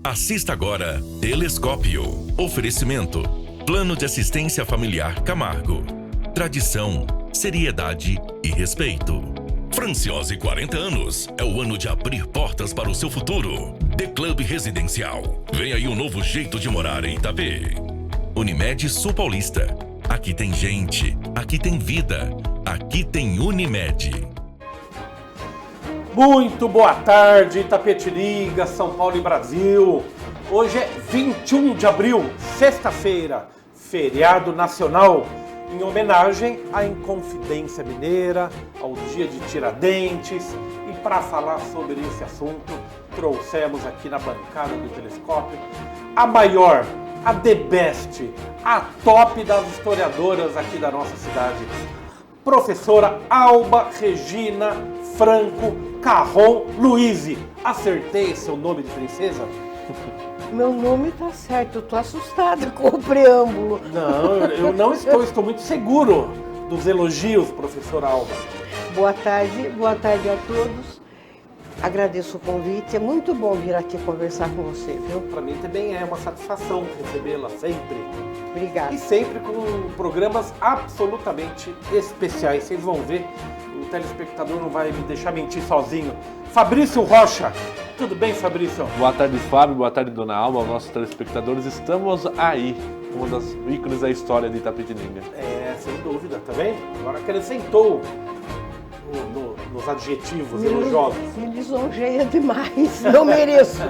Assista agora Telescópio. Oferecimento. Plano de Assistência Familiar Camargo. Tradição, seriedade e respeito. Franciose 40 anos. É o ano de abrir portas para o seu futuro. The Club Residencial. Vem aí um novo jeito de morar em Itapê. Unimed Sul Paulista. Aqui tem gente. Aqui tem vida. Aqui tem Unimed. Muito boa tarde, Itapetininga, São Paulo e Brasil. Hoje é 21 de abril, sexta-feira, feriado nacional, em homenagem à Inconfidência Mineira, ao Dia de Tiradentes. E para falar sobre esse assunto, trouxemos aqui na bancada do Telescópio a maior, a the best, a top das historiadoras aqui da nossa cidade, professora Alba Regina Franco Carron Luizzi. Acertei seu nome de princesa? Meu nome tá certo, eu tô assustada com o preâmbulo. Não, eu não estou muito seguro dos elogios, professora Alba. Boa tarde a todos. Agradeço o convite, é muito bom vir aqui conversar com você, viu? Para mim também é uma satisfação recebê-la sempre. Obrigada. E sempre com programas absolutamente especiais. Vocês vão ver, o telespectador não vai me deixar mentir sozinho. Fabrício Rocha. Tudo bem, Fabrício? Boa tarde, Fábio. Boa tarde, Dona Alba, aos nossos telespectadores. Estamos aí, uma das ícones da história de Itapetininga. É, sem dúvida, tá vendo? Agora acrescentou nos adjetivos elogiosos. Me lisonjeia demais, não mereço.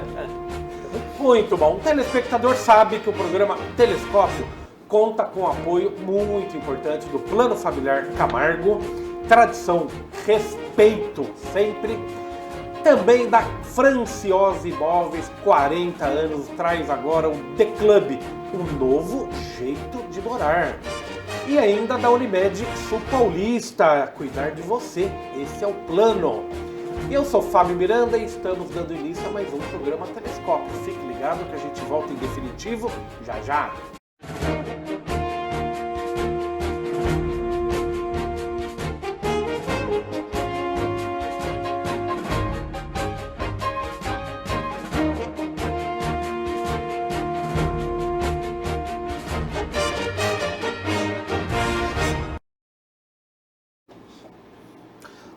Muito bom. O telespectador sabe que o programa Telescópio conta com apoio muito importante do Plano Familiar Camargo, tradição, respeito sempre. Também da Franciose Imóveis, 40 anos, traz agora o The Club, um novo jeito de morar. E ainda da Unimed Sul Paulista, cuidar de você, esse é o plano. Eu sou Fábio Miranda e estamos dando início a mais um programa Telescópio. Fique ligado que a gente volta em definitivo já já.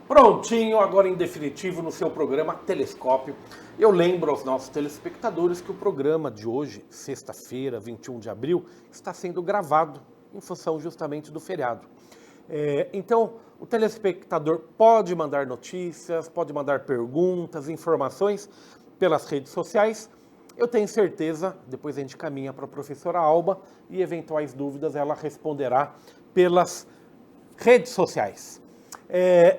Prontinho, agora em definitivo no seu programa Telescópio. Eu lembro aos nossos telespectadores que o programa de hoje, sexta-feira, 21 de abril, está sendo gravado em função justamente do feriado. Então, o telespectador pode mandar notícias, pode mandar perguntas, informações pelas redes sociais. Eu tenho certeza, depois a gente caminha para a professora Alba e eventuais dúvidas ela responderá pelas redes sociais.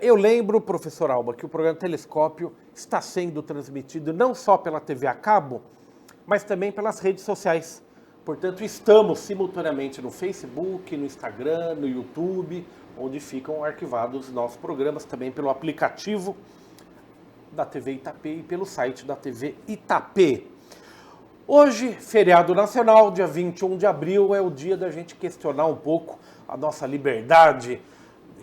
Eu lembro, professor Alba, que o programa Telescópio está sendo transmitido não só pela TV a cabo, mas também pelas redes sociais. Portanto, estamos simultaneamente no Facebook, no Instagram, no YouTube, onde ficam arquivados os nossos programas, também pelo aplicativo da TV Itapê e pelo site da TV Itapê. Hoje, feriado nacional, dia 21 de abril, é o dia da gente questionar um pouco a nossa liberdade,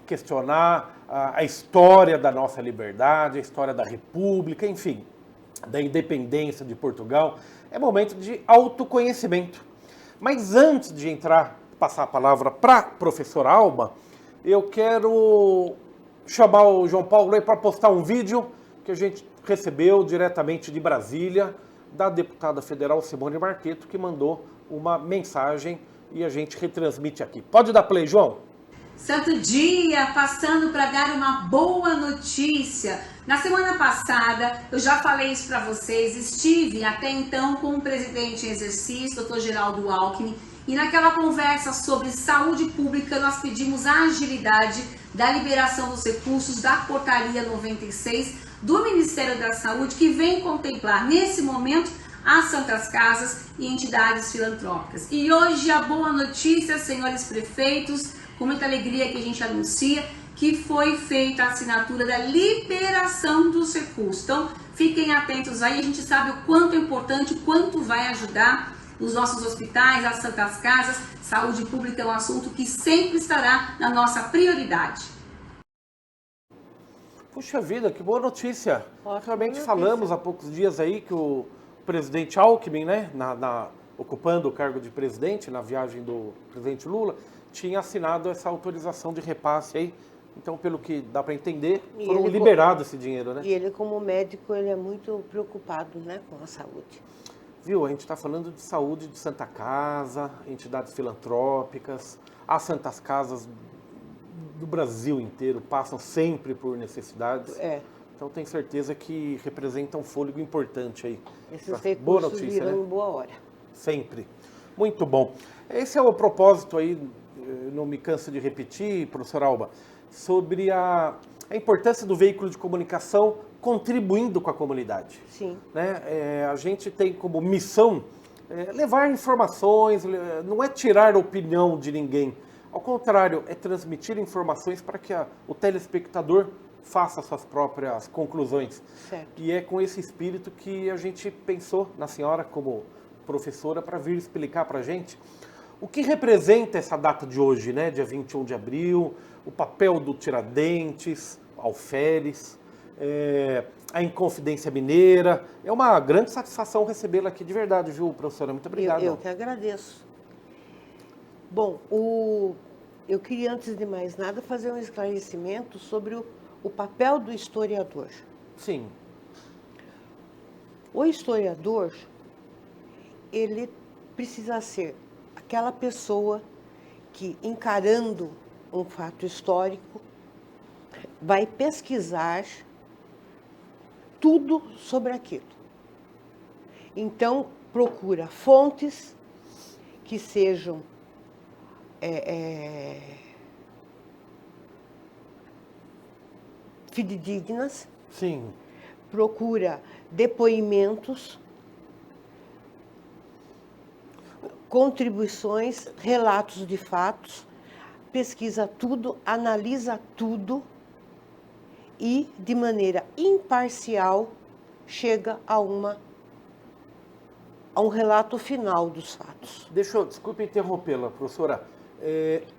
questionar a história da nossa liberdade, a história da República, enfim, da independência de Portugal. É momento de autoconhecimento. Mas antes de passar a palavra para a professora Alba, eu quero chamar o João Paulo aí para postar um vídeo que a gente recebeu diretamente de Brasília, da deputada federal Simone Marqueto, que mandou uma mensagem e a gente retransmite aqui. Pode dar play, João? Santo dia, passando para dar uma boa notícia. Na semana passada, eu já falei isso para vocês, estive até então com o presidente em exercício, Dr. Geraldo Alckmin, e naquela conversa sobre saúde pública, nós pedimos a agilidade da liberação dos recursos da Portaria 96 do Ministério da Saúde, que vem contemplar, nesse momento, as Santas Casas e entidades filantrópicas. E hoje a boa notícia, senhores prefeitos, com muita alegria que a gente anuncia que foi feita a assinatura da liberação dos recursos. Então, fiquem atentos aí, a gente sabe o quanto é importante, o quanto vai ajudar os nossos hospitais, as Santas Casas. Saúde pública é um assunto que sempre estará na nossa prioridade. Puxa vida, que boa notícia. Realmente falamos há poucos dias aí que o presidente Alckmin, né, ocupando o cargo de presidente, na viagem do presidente Lula, tinha assinado essa autorização de repasse aí. Então, pelo que dá para entender, foram liberados esse dinheiro, né? E ele, como médico, ele é muito preocupado, né, com a saúde. Viu, a gente está falando de saúde de Santa Casa, entidades filantrópicas, as Santas Casas do Brasil inteiro passam sempre por necessidades. Então, tenho certeza que representa um fôlego importante aí. Esses recursos virão, né, em boa hora. Sempre. Muito bom. Esse é o propósito aí, não me canso de repetir, professor Alba, sobre a importância do veículo de comunicação contribuindo com a comunidade. Sim. Né? A gente tem como missão levar informações, não é tirar a opinião de ninguém. Ao contrário, é transmitir informações para que o telespectador faça suas próprias conclusões. Certo. E é com esse espírito que a gente pensou na senhora como professora para vir explicar para a gente o que representa essa data de hoje, né? Dia 21 de abril, o papel do Tiradentes, Alferes, a Inconfidência Mineira. É uma grande satisfação recebê-la aqui de verdade, viu, professora? Muito obrigado. Eu que agradeço. Bom, eu queria, antes de mais nada, fazer um esclarecimento sobre o papel do historiador. Sim. O historiador, ele precisa ser aquela pessoa que, encarando um fato histórico, vai pesquisar tudo sobre aquilo. Então, procura fontes que sejam fidedignas. Sim. Procura depoimentos, contribuições, relatos de fatos, pesquisa tudo, analisa tudo e, de maneira imparcial, chega a um relato final dos fatos. Desculpe interrompê-la, professora.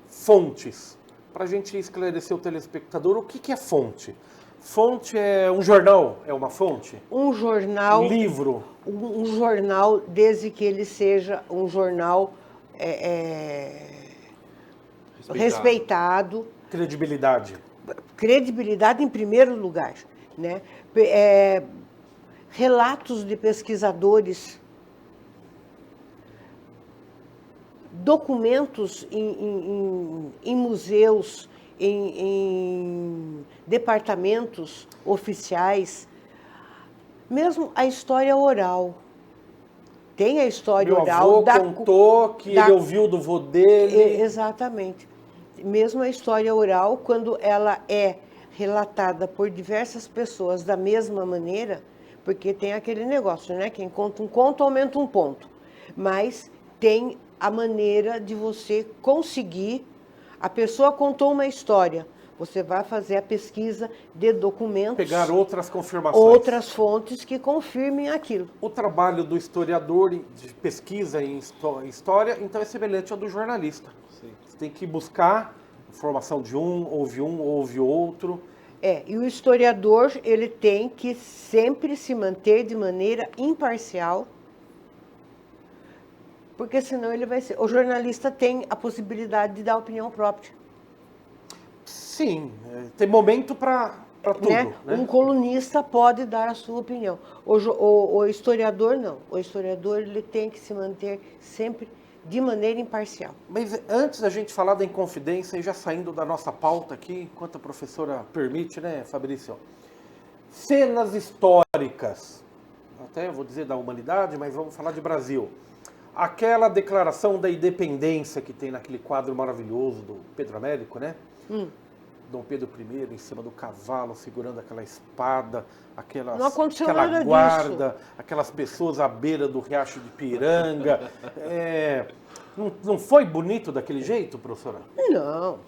Fontes. Para a gente esclarecer o telespectador, o que é fonte? Fonte é um jornal? É uma fonte? Um jornal. Um livro? Um jornal, desde que ele seja um jornal respeitado. Credibilidade. Credibilidade em primeiro lugar, né? Relatos de pesquisadores, documentos em museus, em departamentos oficiais, mesmo a história oral. Tem a história oral. Meu avô contou que ele ouviu do vô dele. Exatamente. Mesmo a história oral, quando ela é relatada por diversas pessoas da mesma maneira, porque tem aquele negócio, né? Quem conta um conto aumenta um ponto. Mas tem a maneira de você conseguir. A pessoa contou uma história, você vai fazer a pesquisa de documentos. Pegar outras confirmações. Outras fontes que confirmem aquilo. O trabalho do historiador de pesquisa em história, então, é semelhante ao do jornalista. Sim. Você tem que buscar informação de ouve outro. E o historiador, ele tem que sempre se manter de maneira imparcial, porque senão ele vai ser... O jornalista tem a possibilidade de dar opinião própria. Sim, tem momento para tudo. Né? Um colunista pode dar a sua opinião. O historiador não. O historiador, ele tem que se manter sempre de maneira imparcial. Mas antes da gente falar da Inconfidência, e já saindo da nossa pauta aqui, enquanto a professora permite, né, Fabrício? Cenas históricas, até eu vou dizer da humanidade, mas vamos falar de Brasil. Aquela declaração da independência que tem naquele quadro maravilhoso do Pedro Américo, né? Dom Pedro I em cima do cavalo, segurando aquela espada, aquela guarda, aquelas pessoas à beira do Riacho de Piranga. Não foi bonito daquele jeito, professora? Não.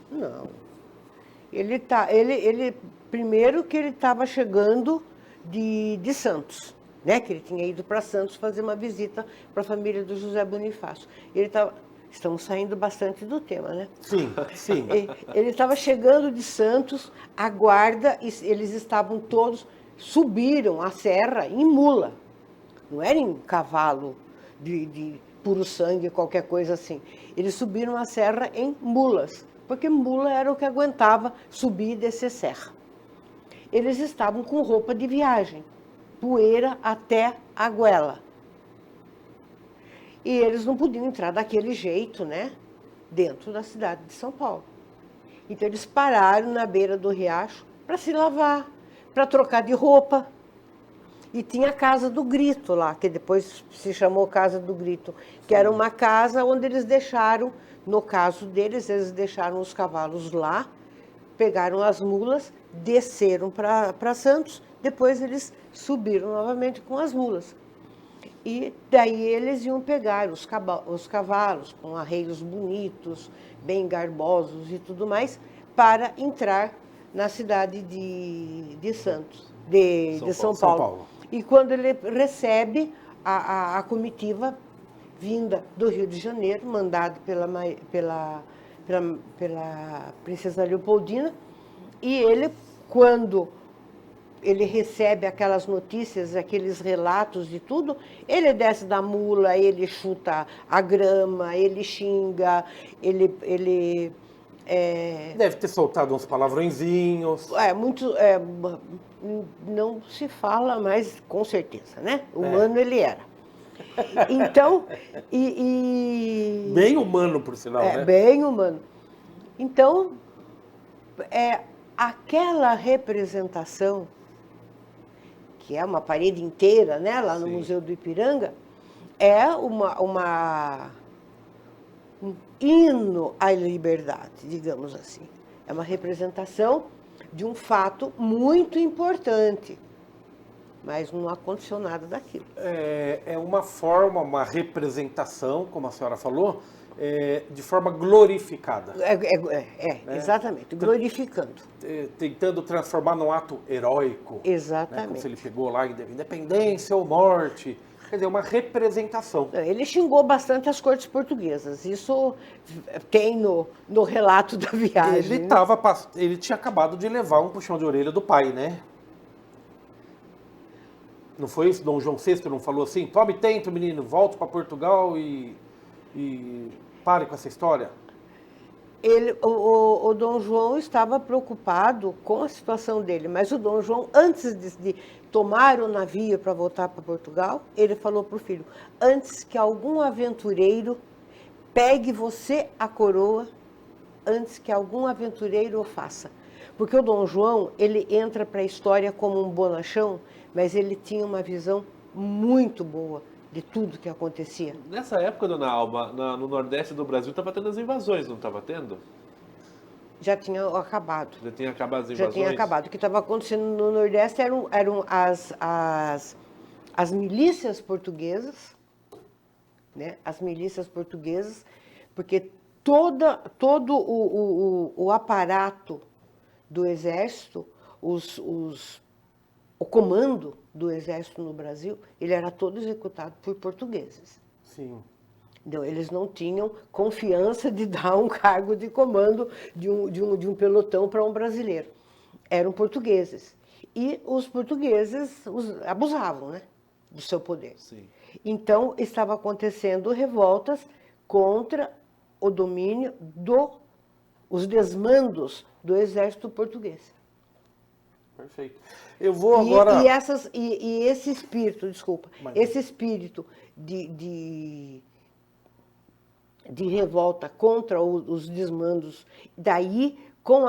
Primeiro que ele estava chegando de Santos, né? Que ele tinha ido para Santos fazer uma visita para a família do José Bonifácio. Estamos saindo bastante do tema, né? Sim. Ele estava chegando de Santos, a guarda, eles estavam todos, subiram a serra em mula. Não era em cavalo de puro sangue, qualquer coisa assim. Eles subiram a serra em mulas, porque mula era o que aguentava subir e descer serra. Eles estavam com roupa de viagem, poeira até a goela. E eles não podiam entrar daquele jeito, né, dentro da cidade de São Paulo. Então eles pararam na beira do riacho para se lavar, para trocar de roupa. E tinha a Casa do Grito lá, que depois se chamou Casa do Grito, que era uma casa onde eles deixaram, no caso deles, eles deixaram os cavalos lá, pegaram as mulas, desceram para Santos, depois eles subiram novamente com as mulas. E daí eles iam pegar os cavalos com arreios bonitos, bem garbosos e tudo mais, para entrar na cidade de Santos, de São Paulo. E quando ele recebe a comitiva vinda do Rio de Janeiro, mandada pela princesa Leopoldina, e ele, quando ele recebe aquelas notícias, aqueles relatos de tudo, ele desce da mula, ele chuta a grama, ele xinga, ele Deve ter soltado uns palavrõezinhos. Não se fala, mas com certeza, né? Humano ele era. Então, Bem humano, por sinal, né? Bem humano. Então, aquela representação, que é uma parede inteira, né, lá no Museu do Ipiranga, é um hino à liberdade, digamos assim. É uma representação de um fato muito importante, mas não aconteceu nada daquilo. É uma forma, uma representação, como a senhora falou, de forma glorificada. Exatamente, glorificando. Tentando transformar num ato heróico. Exatamente. Né, como se ele pegou lá independência ou morte. Quer dizer, uma representação. Ele xingou bastante as cortes portuguesas. Isso tem no relato da viagem. Ele tinha acabado de levar um puxão de orelha do pai, né? Não foi isso? Dom João VI não falou assim? Tome tento, menino, volte para Portugal e pare com essa história? O Dom João estava preocupado com a situação dele, mas o Dom João, antes de tomar o navio para voltar para Portugal, ele falou para o filho, antes que algum aventureiro pegue você a coroa, antes que algum aventureiro o faça. Porque o Dom João, ele entra para a história como um bonachão, mas ele tinha uma visão muito boa de tudo que acontecia. Nessa época, dona Alba, no Nordeste do Brasil estava tendo as invasões, não estava tendo? Já tinha acabado. Já tinha acabado as invasões? Já tinha acabado. O que estava acontecendo no Nordeste eram as milícias portuguesas, né? As milícias portuguesas, porque todo o aparato do Exército, o comando do Exército no Brasil, ele era todo executado por portugueses. Sim. Então, eles não tinham confiança de dar um cargo de comando de um pelotão para um brasileiro. Eram portugueses. E os portugueses abusavam, né, do seu poder. Sim. Então, estava acontecendo revoltas contra o domínio os desmandos do exército português. Perfeito. Eu vou agora... E esse espírito, esse espírito de revolta contra os desmandos, daí, com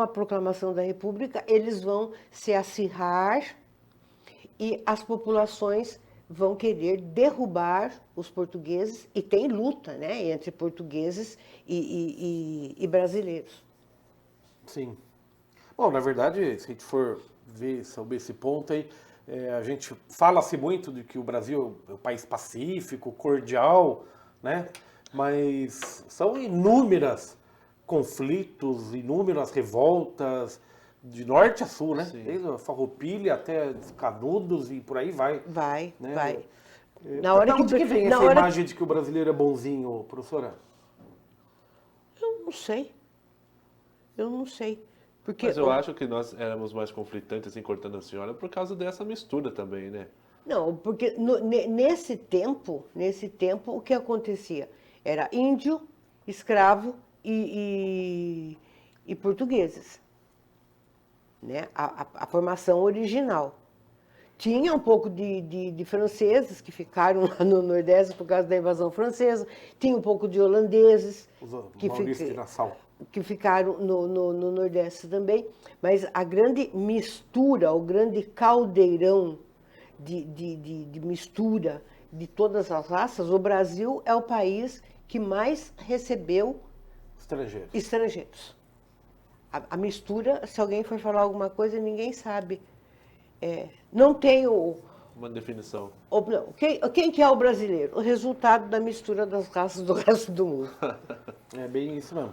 a proclamação da República, eles vão se acirrar e as populações vão querer derrubar os portugueses, e tem luta, né, entre portugueses e brasileiros. Sim. Bom, na verdade, se a gente for ver sobre esse ponto aí, a gente fala-se muito de que o Brasil é um país pacífico, cordial, né? Mas são inúmeros conflitos, inúmeras revoltas, de norte a sul, né? Sim. Desde a Farroupilha até Canudos e por aí vai. Vai. Na hora que vem essa imagem de que o brasileiro é bonzinho, professora? Eu não sei. Porque Mas eu acho que nós éramos mais conflitantes, assim, cortando a senhora, por causa dessa mistura também, né? Não, porque nesse tempo, o que acontecia? Era índio, escravo e portugueses, né? A formação original. Tinha um pouco de franceses que ficaram lá no Nordeste por causa da invasão francesa, tinha um pouco de holandeses que ficaram no Nordeste também, mas a grande mistura, o grande caldeirão de mistura de todas as raças, o Brasil é o país que mais recebeu estrangeiros. A mistura, se alguém for falar alguma coisa, ninguém sabe. Não tem uma definição. Quem que é o brasileiro? O resultado da mistura das raças do resto do mundo. É bem isso mesmo.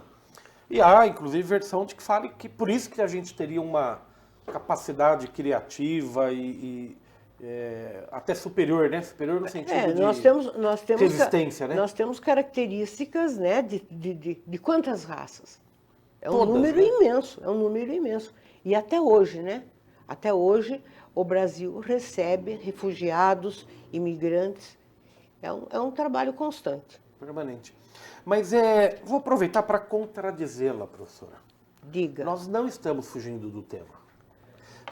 E há, inclusive, versão de que fale que por isso que a gente teria uma capacidade criativa até superior, né? Superior no sentido de resistência, né? Nós temos características, né, de quantas raças? É um Todas, número né? imenso, é um número imenso. E até hoje, né? Até hoje, o Brasil recebe refugiados, imigrantes. É um trabalho constante. Permanente. Mas vou aproveitar para contradizê-la, professora. Diga. Nós não estamos fugindo do tema.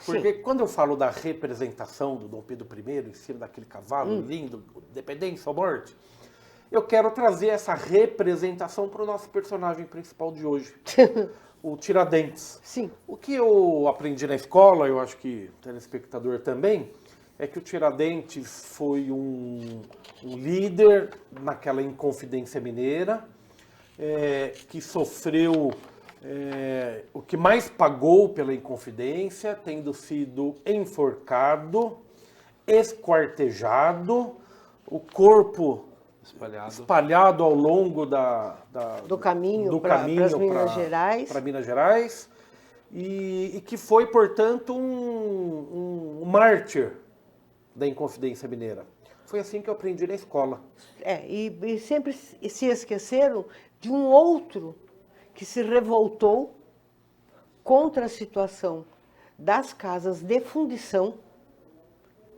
Porque quando eu falo da representação do Dom Pedro I em cima daquele cavalo lindo, independência ou morte, eu quero trazer essa representação para o nosso personagem principal de hoje, o Tiradentes. Sim. O que eu aprendi na escola, eu acho que o telespectador também, é que o Tiradentes foi um líder naquela Inconfidência Mineira, que sofreu o que mais pagou pela Inconfidência, tendo sido enforcado, esquartejado, o corpo espalhado ao longo do caminho para Minas Gerais. Para Minas Gerais, e que foi, portanto, um mártir da Inconfidência Mineira. Foi assim que eu aprendi na escola. E sempre se esqueceram de um outro que se revoltou contra a situação das casas de fundição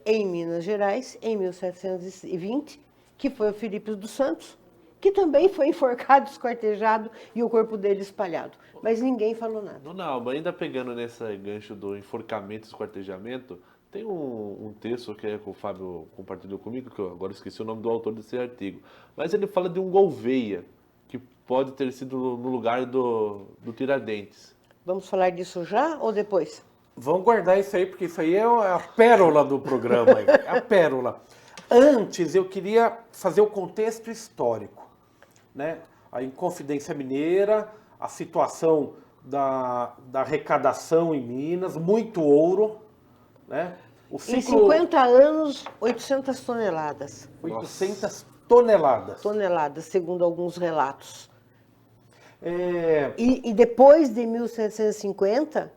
em Minas Gerais, em 1720, que foi o Filipe dos Santos, que também foi enforcado, esquartejado e o corpo dele espalhado. Mas ninguém falou nada. Dona Alba, ainda pegando nesse gancho do enforcamento e esquartejamento, tem um texto que o Fábio compartilhou comigo, que eu agora esqueci o nome do autor desse artigo, mas ele fala de um Gouveia, que pode ter sido no lugar do Tiradentes. Vamos falar disso já ou depois? Vamos guardar isso aí, porque isso aí é a pérola do programa. É a pérola. Antes, eu queria fazer o contexto histórico, né? A Inconfidência Mineira, a situação da arrecadação em Minas, muito ouro, né? Em 50 anos, 800 toneladas. 800 toneladas. Toneladas, segundo alguns relatos. E depois de 1750,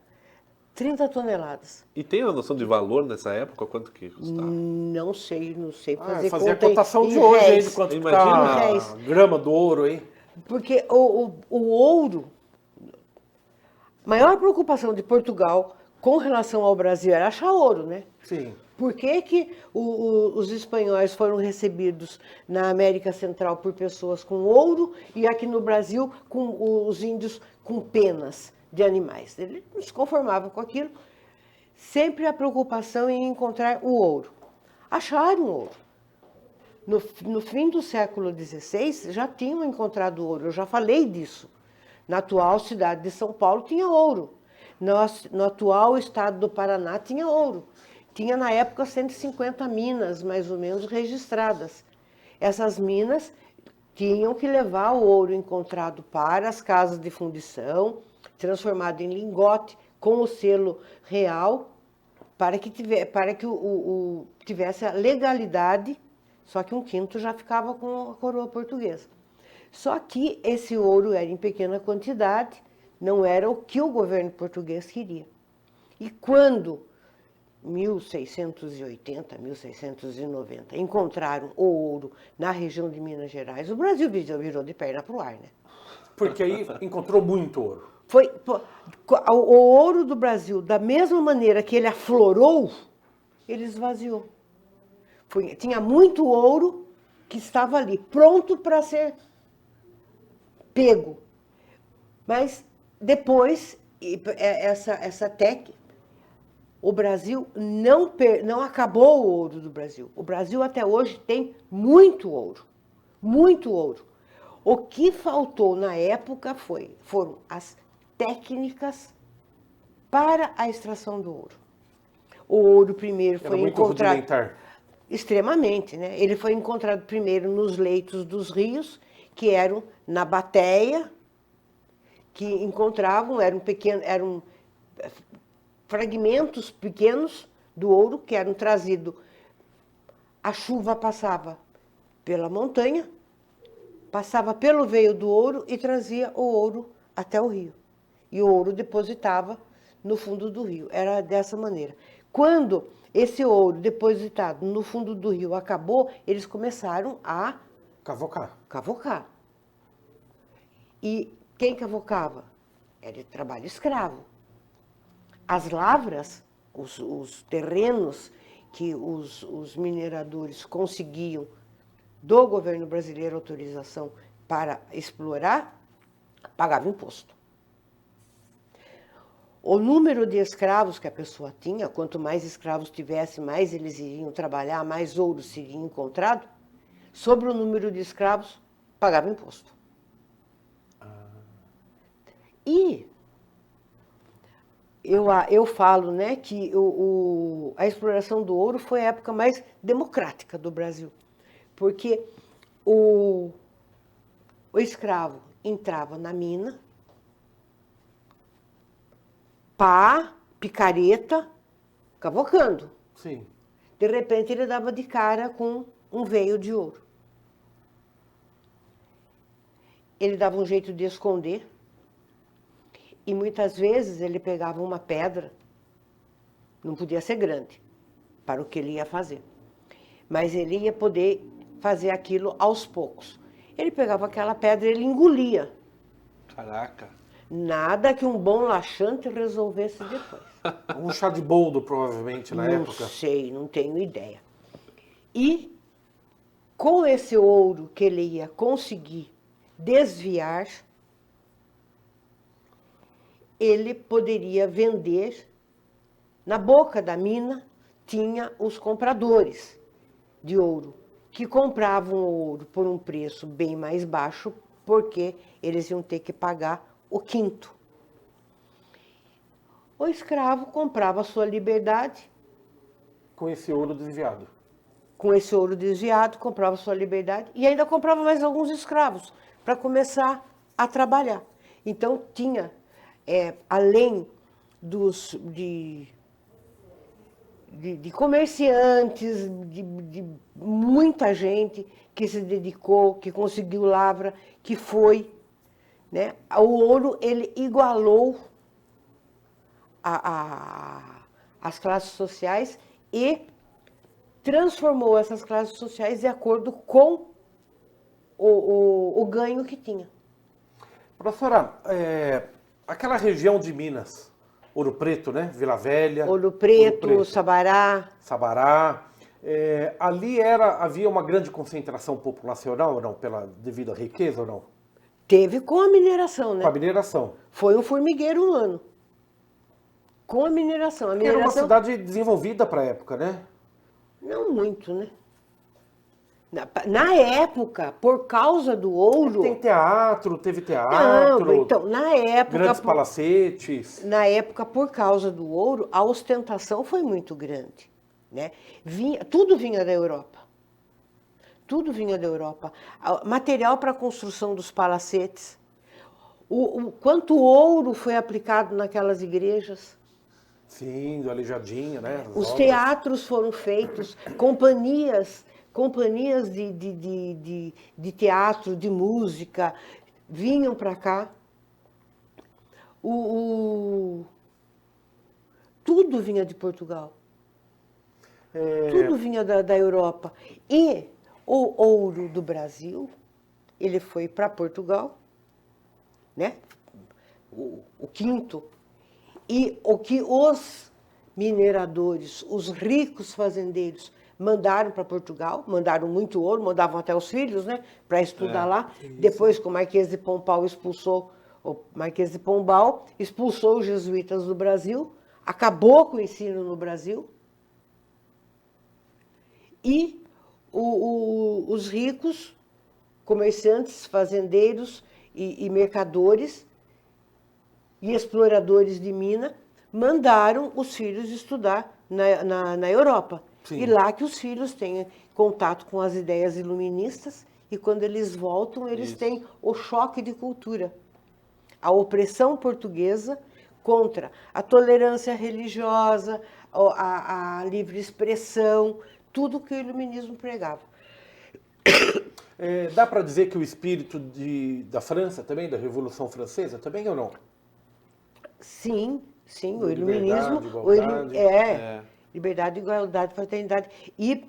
30 toneladas. E tem a noção de valor nessa época? Quanto que custava? Não sei fazer fazer conta a cotação de hoje aí, de quanto está a grama do ouro aí. Porque o ouro, a maior preocupação de Portugal com relação ao Brasil era achar ouro, né? Sim. Por que os espanhóis foram recebidos na América Central por pessoas com ouro e aqui no Brasil com os índios com penas de animais? Eles não se conformavam com aquilo. Sempre a preocupação em encontrar o ouro. Acharam ouro. No fim do século XVI já tinham encontrado ouro, eu já falei disso. Na atual cidade de São Paulo tinha ouro. No atual estado do Paraná tinha ouro. Tinha, na época, 150 minas, mais ou menos, registradas. Essas minas tinham que levar o ouro encontrado para as casas de fundição, transformado em lingote, com o selo real, para que tivesse a legalidade, só que 1/5 já ficava com a coroa portuguesa. Só que esse ouro era em pequena quantidade, não era o que o governo português queria. E quando 1680, 1690, encontraram o ouro na região de Minas Gerais, o Brasil virou de perna para o ar, né? Porque aí encontrou muito ouro. O ouro do Brasil, da mesma maneira que ele aflorou, ele esvaziou. Tinha muito ouro que estava ali, pronto para ser pego. Mas depois, essa técnica, o Brasil não acabou o ouro do Brasil. O Brasil até hoje tem muito ouro, muito ouro. O que faltou na época foram as técnicas para a extração do ouro. O ouro primeiro foi encontrado extremamente, né? Ele foi encontrado primeiro nos leitos dos rios, que eram na bateia, que encontravam, eram fragmentos pequenos do ouro que eram trazidos. A chuva passava pela montanha, passava pelo veio do ouro e trazia o ouro até o rio. E o ouro depositava no fundo do rio. Era dessa maneira. Quando esse ouro depositado no fundo do rio acabou, eles começaram a cavocar. E quem cavocava? Era trabalho escravo. As lavras, os terrenos que os mineradores conseguiam do governo brasileiro autorização para explorar, pagavam imposto. O número de escravos que a pessoa tinha, quanto mais escravos tivesse, mais eles iriam trabalhar, mais ouro seria encontrado. Sobre o número de escravos, pagava imposto. E eu falo, né, que a exploração do ouro foi a época mais democrática do Brasil, porque o escravo entrava na mina, pá, picareta, cavocando. Sim. De repente ele dava de cara com um veio de ouro. Ele dava um jeito de esconder. E muitas vezes ele pegava uma pedra, não podia ser grande, para o que ele ia fazer. Mas ele ia poder fazer aquilo aos poucos. Ele pegava aquela pedra e ele engolia. Caraca. Nada que um bom laxante resolvesse depois. Um chá de boldo, provavelmente, na época. Não sei, não tenho ideia. E com esse ouro que ele ia conseguir desviar, ele poderia vender. Na boca da mina tinha os compradores de ouro, que compravam o ouro por um preço bem mais baixo, porque eles iam ter que pagar o quinto. O escravo comprava a sua liberdade. Com esse ouro desviado. Com esse ouro desviado, comprava a sua liberdade e ainda comprava mais alguns escravos para começar a trabalhar. Então, tinha, além de comerciantes, de muita gente que se dedicou, que conseguiu lavra, que foi, né? O ouro, ele igualou as classes sociais e transformou essas classes sociais de acordo com o ganho que tinha. Professora, aquela região de Minas, Ouro Preto, né? Vila Velha. Ouro Preto, Sabará. Ali havia uma grande concentração populacional ou não, devido à riqueza ou não? Teve com a mineração, né? Com a mineração. Foi um formigueiro humano. Com a mineração. Era uma cidade desenvolvida para a época, né? Não muito, né? Na época, por causa do ouro... Teve teatro... Não, então, na época... Grandes palacetes... Na época, por causa do ouro, a ostentação foi muito grande, né? Tudo vinha da Europa. Tudo vinha da Europa. Material para a construção dos palacetes. Quanto ouro foi aplicado naquelas igrejas. Sim, do Aleijadinho, né? Os teatros foram feitos, companhias de teatro, de música, vinham para cá. Tudo vinha de Portugal. Tudo vinha da Europa. E o ouro do Brasil, ele foi para Portugal, né? O quinto. E o que os mineradores, os ricos fazendeiros, mandaram para Portugal, mandaram muito ouro, mandavam até os filhos, né, para estudar lá. Depois que o Marquês de Pombal expulsou os jesuítas do Brasil, acabou com o ensino no Brasil. E os ricos, comerciantes, fazendeiros e mercadores e exploradores de mina mandaram os filhos estudar na Europa. Sim. E lá que os filhos têm contato com as ideias iluministas e quando eles voltam, eles têm o choque de cultura. A opressão portuguesa contra a tolerância religiosa, a livre expressão, tudo que o iluminismo pregava. Dá para dizer que o espírito da França também, da Revolução Francesa, também ou não? Sim, o Liberdade, iluminismo... igualdade. Liberdade, igualdade, fraternidade. E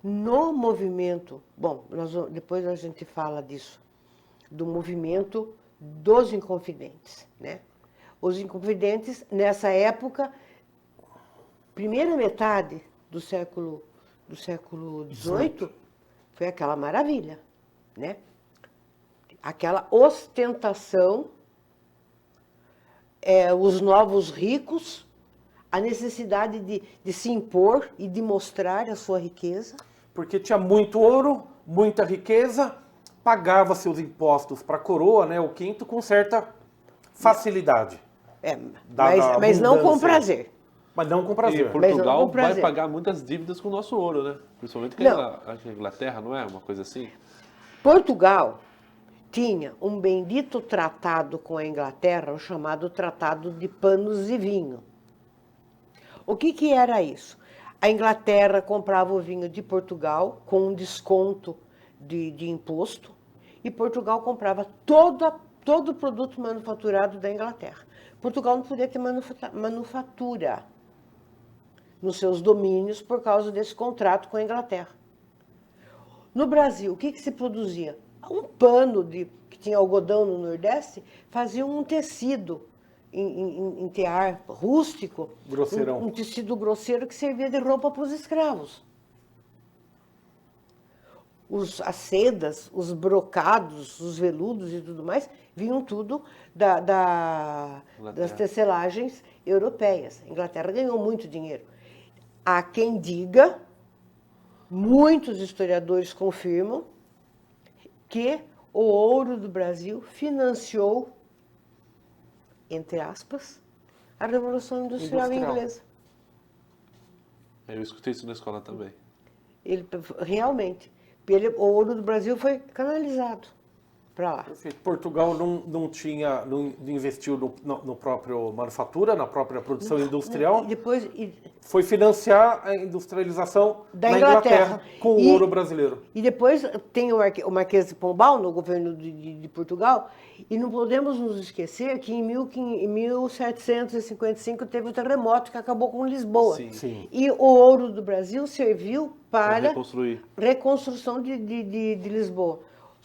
no movimento... Bom, depois a gente fala disso. Do movimento dos Inconfidentes, né? Os Inconfidentes, nessa época, primeira metade do século XVIII, foi aquela maravilha, né? Aquela ostentação, os novos ricos, a necessidade de se impor e de mostrar a sua riqueza. Porque tinha muito ouro, muita riqueza, pagava seus impostos para a coroa, né, o quinto, com certa facilidade. Mas não com prazer. Mas não com prazer. E Portugal com prazer. vai pagar muitas dívidas com o nosso ouro, né? Principalmente com a Inglaterra, não é? Uma coisa assim? Portugal tinha um bendito tratado com a Inglaterra, o chamado Tratado de Panos e Vinho. O que era isso? A Inglaterra comprava o vinho de Portugal com um desconto de imposto e Portugal comprava todo o produto manufaturado da Inglaterra. Portugal não podia ter manufatura nos seus domínios por causa desse contrato com a Inglaterra. No Brasil, o que se produzia? Um pano que tinha algodão no Nordeste, fazia um tecido em tear rústico, grosseirão. Um tecido grosseiro que servia de roupa para os escravos. As sedas, os brocados, os veludos e tudo mais, vinham tudo das tecelagens europeias. A Inglaterra ganhou muito dinheiro. Há quem diga, muitos historiadores confirmam, que o ouro do Brasil financiou, entre aspas, a Revolução Industrial Inglesa. Eu escutei isso na escola também. Realmente. O ouro do Brasil foi canalizado para lá. Perfeito. Portugal não investiu no próprio manufatura, na própria produção industrial. Depois foi financiar a industrialização da na Inglaterra com o ouro brasileiro. E depois tem o Marquês de Pombal, no governo de Portugal, e não podemos nos esquecer que em 1755 teve o terremoto que acabou com Lisboa. Sim. E o ouro do Brasil serviu para reconstrução de Lisboa.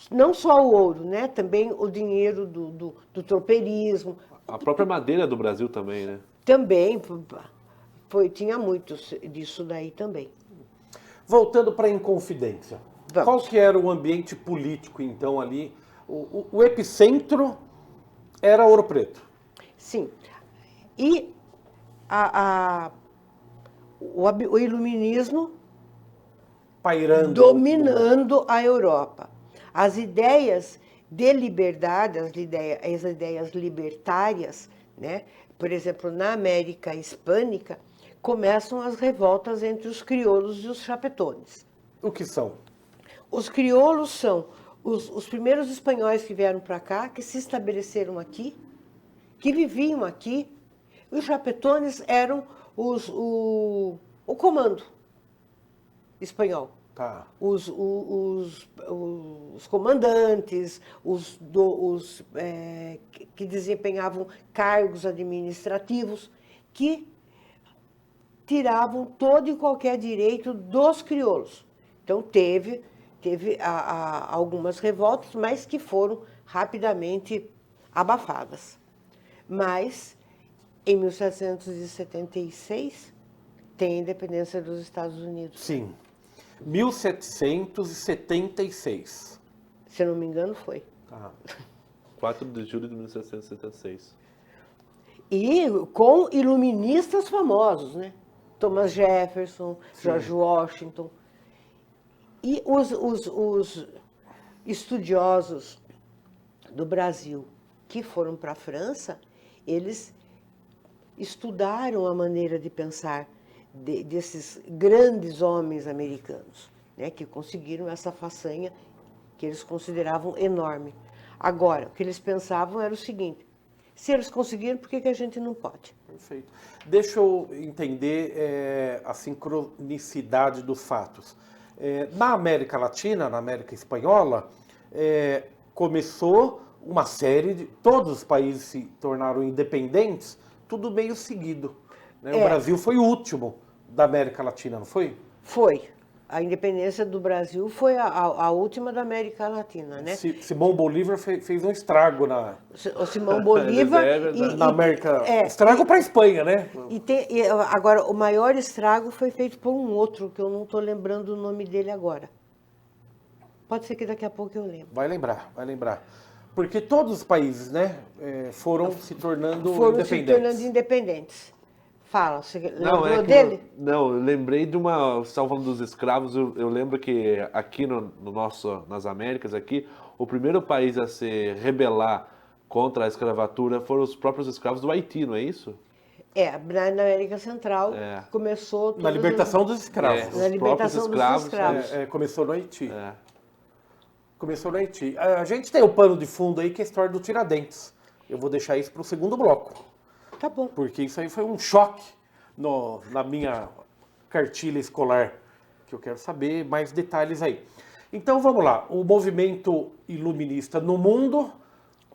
Não só o ouro, né? Também o dinheiro do tropeirismo. A própria madeira do Brasil também, né? Também, tinha muito disso daí também. Voltando para a Inconfidência. Vamos. Qual que era o ambiente político, então, ali? O epicentro era Ouro Preto. Sim. E o iluminismo pairando, dominando a Europa. As ideias de liberdade, as ideias libertárias, né? Por exemplo, na América Hispânica, começam as revoltas entre os crioulos e os chapetones. O que são? Os crioulos são os primeiros espanhóis que vieram para cá, que se estabeleceram aqui, que viviam aqui. Os chapetones eram o comando espanhol. Tá. Os comandantes, que desempenhavam cargos administrativos, que tiravam todo e qualquer direito dos crioulos. Então, teve algumas revoltas, mas que foram rapidamente abafadas. Mas, em 1776, tem a independência dos Estados Unidos. Sim. 1776. Se eu não me engano, foi. Tá. 4 de julho de 1776. E com iluministas famosos, né? Thomas Jefferson, George Washington. E os estudiosos do Brasil que foram para a França, eles estudaram a maneira de pensar desses grandes homens americanos, né, que conseguiram essa façanha que eles consideravam enorme. Agora, o que eles pensavam era o seguinte: se eles conseguiram, por que a gente não pode? Perfeito. Deixa eu entender a sincronicidade dos fatos. Na América Latina, na América Espanhola, começou uma série de... Todos os países se tornaram independentes, tudo meio seguido, né? O Brasil foi o último da América Latina, não foi? Foi. A independência do Brasil foi a última da América Latina, né? Simão Bolívar fez um estrago O Simão Bolívar... na América... Estrago para a Espanha, né? Agora, o maior estrago foi feito por um outro, que eu não estou lembrando o nome dele agora. Pode ser que daqui a pouco eu lembre. Vai lembrar. Porque todos os países, né, foram se tornando independentes. Fala, você Não, lembrou dele? Não, eu lembrei de uma... Você estava falando dos escravos, eu lembro que aqui nas Américas, aqui, o primeiro país a se rebelar contra a escravatura foram os próprios escravos do Haiti, não é isso? Na América Central começou... Na libertação dos escravos. Na libertação dos escravos. Começou no Haiti. Começou no Haiti. A gente tem o pano de fundo aí, que é a história do Tiradentes. Eu vou deixar isso para o segundo bloco. Tá bom. Porque isso aí foi um choque na minha cartilha escolar, que eu quero saber mais detalhes aí. Então vamos lá. O movimento iluminista no mundo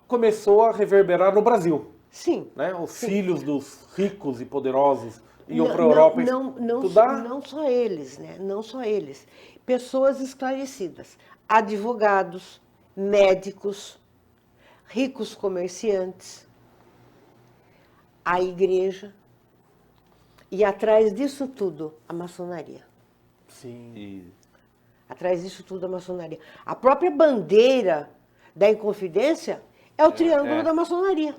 começou a reverberar no Brasil. Sim. Né? Os filhos dos ricos e poderosos iam para a Europa estudar. Não só eles, né? Não só eles. Pessoas esclarecidas. Advogados, médicos, ricos comerciantes, a igreja e atrás disso tudo a maçonaria. Sim. Atrás disso tudo a maçonaria. A própria bandeira da Inconfidência é o triângulo da maçonaria.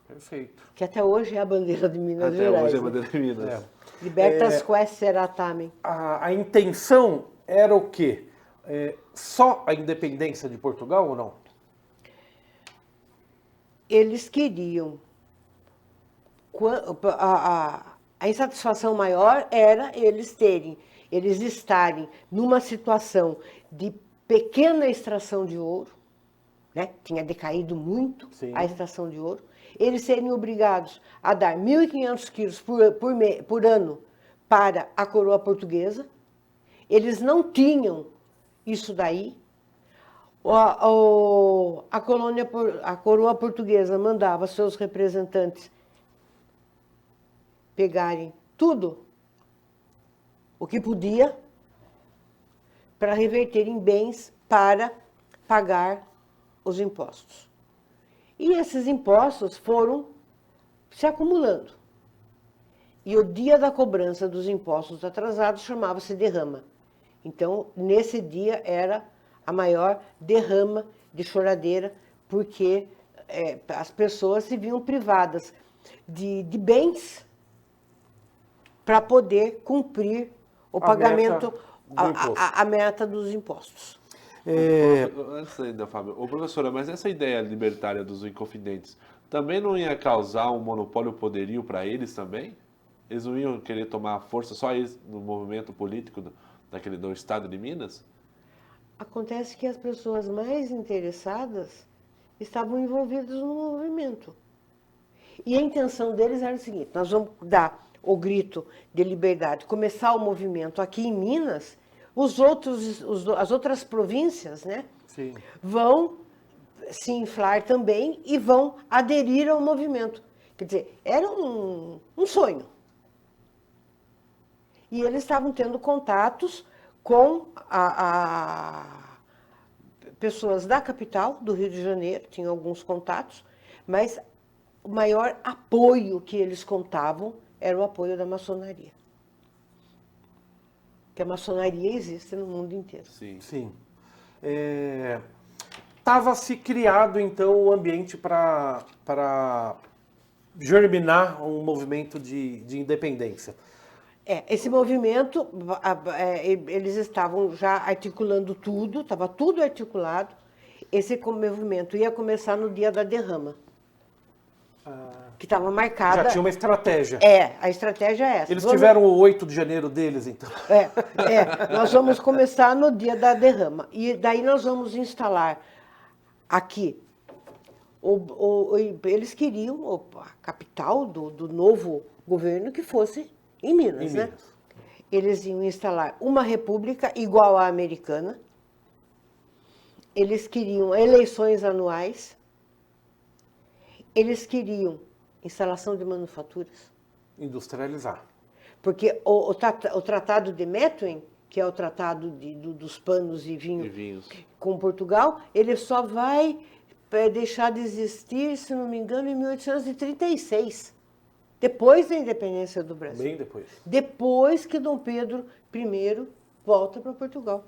Perfeito. Que até hoje é a bandeira de Minas Até Gerais. hoje é a bandeira de Minas. Libertas quae seratamen. A intenção era o quê? Só a independência de Portugal ou não? Eles queriam... A insatisfação maior era eles estarem numa situação de pequena extração de ouro, né? Tinha decaído muito a extração de ouro, eles serem obrigados a dar 1.500 quilos por ano para a coroa portuguesa. Eles não tinham isso daí. A coroa portuguesa mandava seus representantes pegarem tudo o que podia para reverter em bens para pagar os impostos. E esses impostos foram se acumulando. E o dia da cobrança dos impostos atrasados chamava-se derrama. Então, nesse dia era a maior derrama de choradeira, porque as pessoas se viam privadas de bens para poder cumprir o pagamento, a meta dos impostos. Antes ainda, Fábio, professora, mas essa ideia libertária dos inconfidentes também não ia causar um monopólio poderio para eles também? Eles não iam querer tomar força só eles no movimento político do Estado de Minas? Acontece que as pessoas mais interessadas estavam envolvidas no movimento. E a intenção deles era o seguinte: nós vamos dar o grito de liberdade, começar o movimento aqui em Minas, as outras províncias, né, vão se inflar também e vão aderir ao movimento. Quer dizer, era um sonho. E eles estavam tendo contatos com pessoas da capital, do Rio de Janeiro, tinham alguns contatos, mas o maior apoio que eles contavam era o apoio da maçonaria. Que a maçonaria existe no mundo inteiro. Sim. Sim. Estava-se criado, então, o ambiente para germinar um movimento de independência. Esse movimento, eles estavam já articulando tudo, estava tudo articulado. Esse movimento ia começar no dia da derrama, que estava marcada. Já tinha uma estratégia. A estratégia é essa. Eles tiveram o 8 de janeiro deles, então. Nós vamos começar no dia da derrama. E daí nós vamos instalar aqui. Eles queriam a capital do novo governo que fosse em Minas, né? Minas. Eles iam instalar uma república igual à americana. Eles queriam eleições anuais. Eles queriam instalação de manufaturas. Industrializar. Porque o Tratado de Methuen, que é o tratado dos panos e vinhos com Portugal, ele só vai deixar de existir, se não me engano, em 1836, depois da independência do Brasil. Bem depois. Depois que Dom Pedro I volta para Portugal.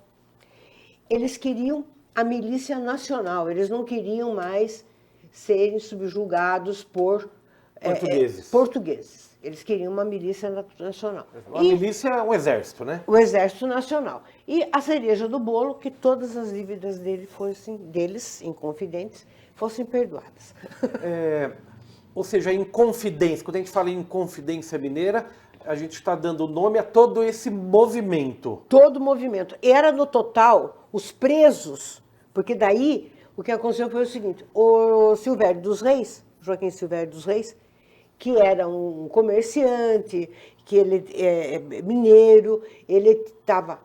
Eles queriam a milícia nacional, eles não queriam mais serem subjugados por portugueses. Eles queriam uma milícia nacional. A milícia é um exército, né? O Exército Nacional. E a cereja do bolo, que todas as dívidas deles, inconfidentes, fossem perdoadas. Ou seja, em confidência, quando a gente fala em Inconfidência Mineira, a gente está dando nome a todo esse movimento. Todo o movimento. Era no total, os presos, porque daí o que aconteceu foi o seguinte, o Silvério dos Reis, Joaquim Silvério dos Reis, que era um comerciante, que ele é mineiro, ele estava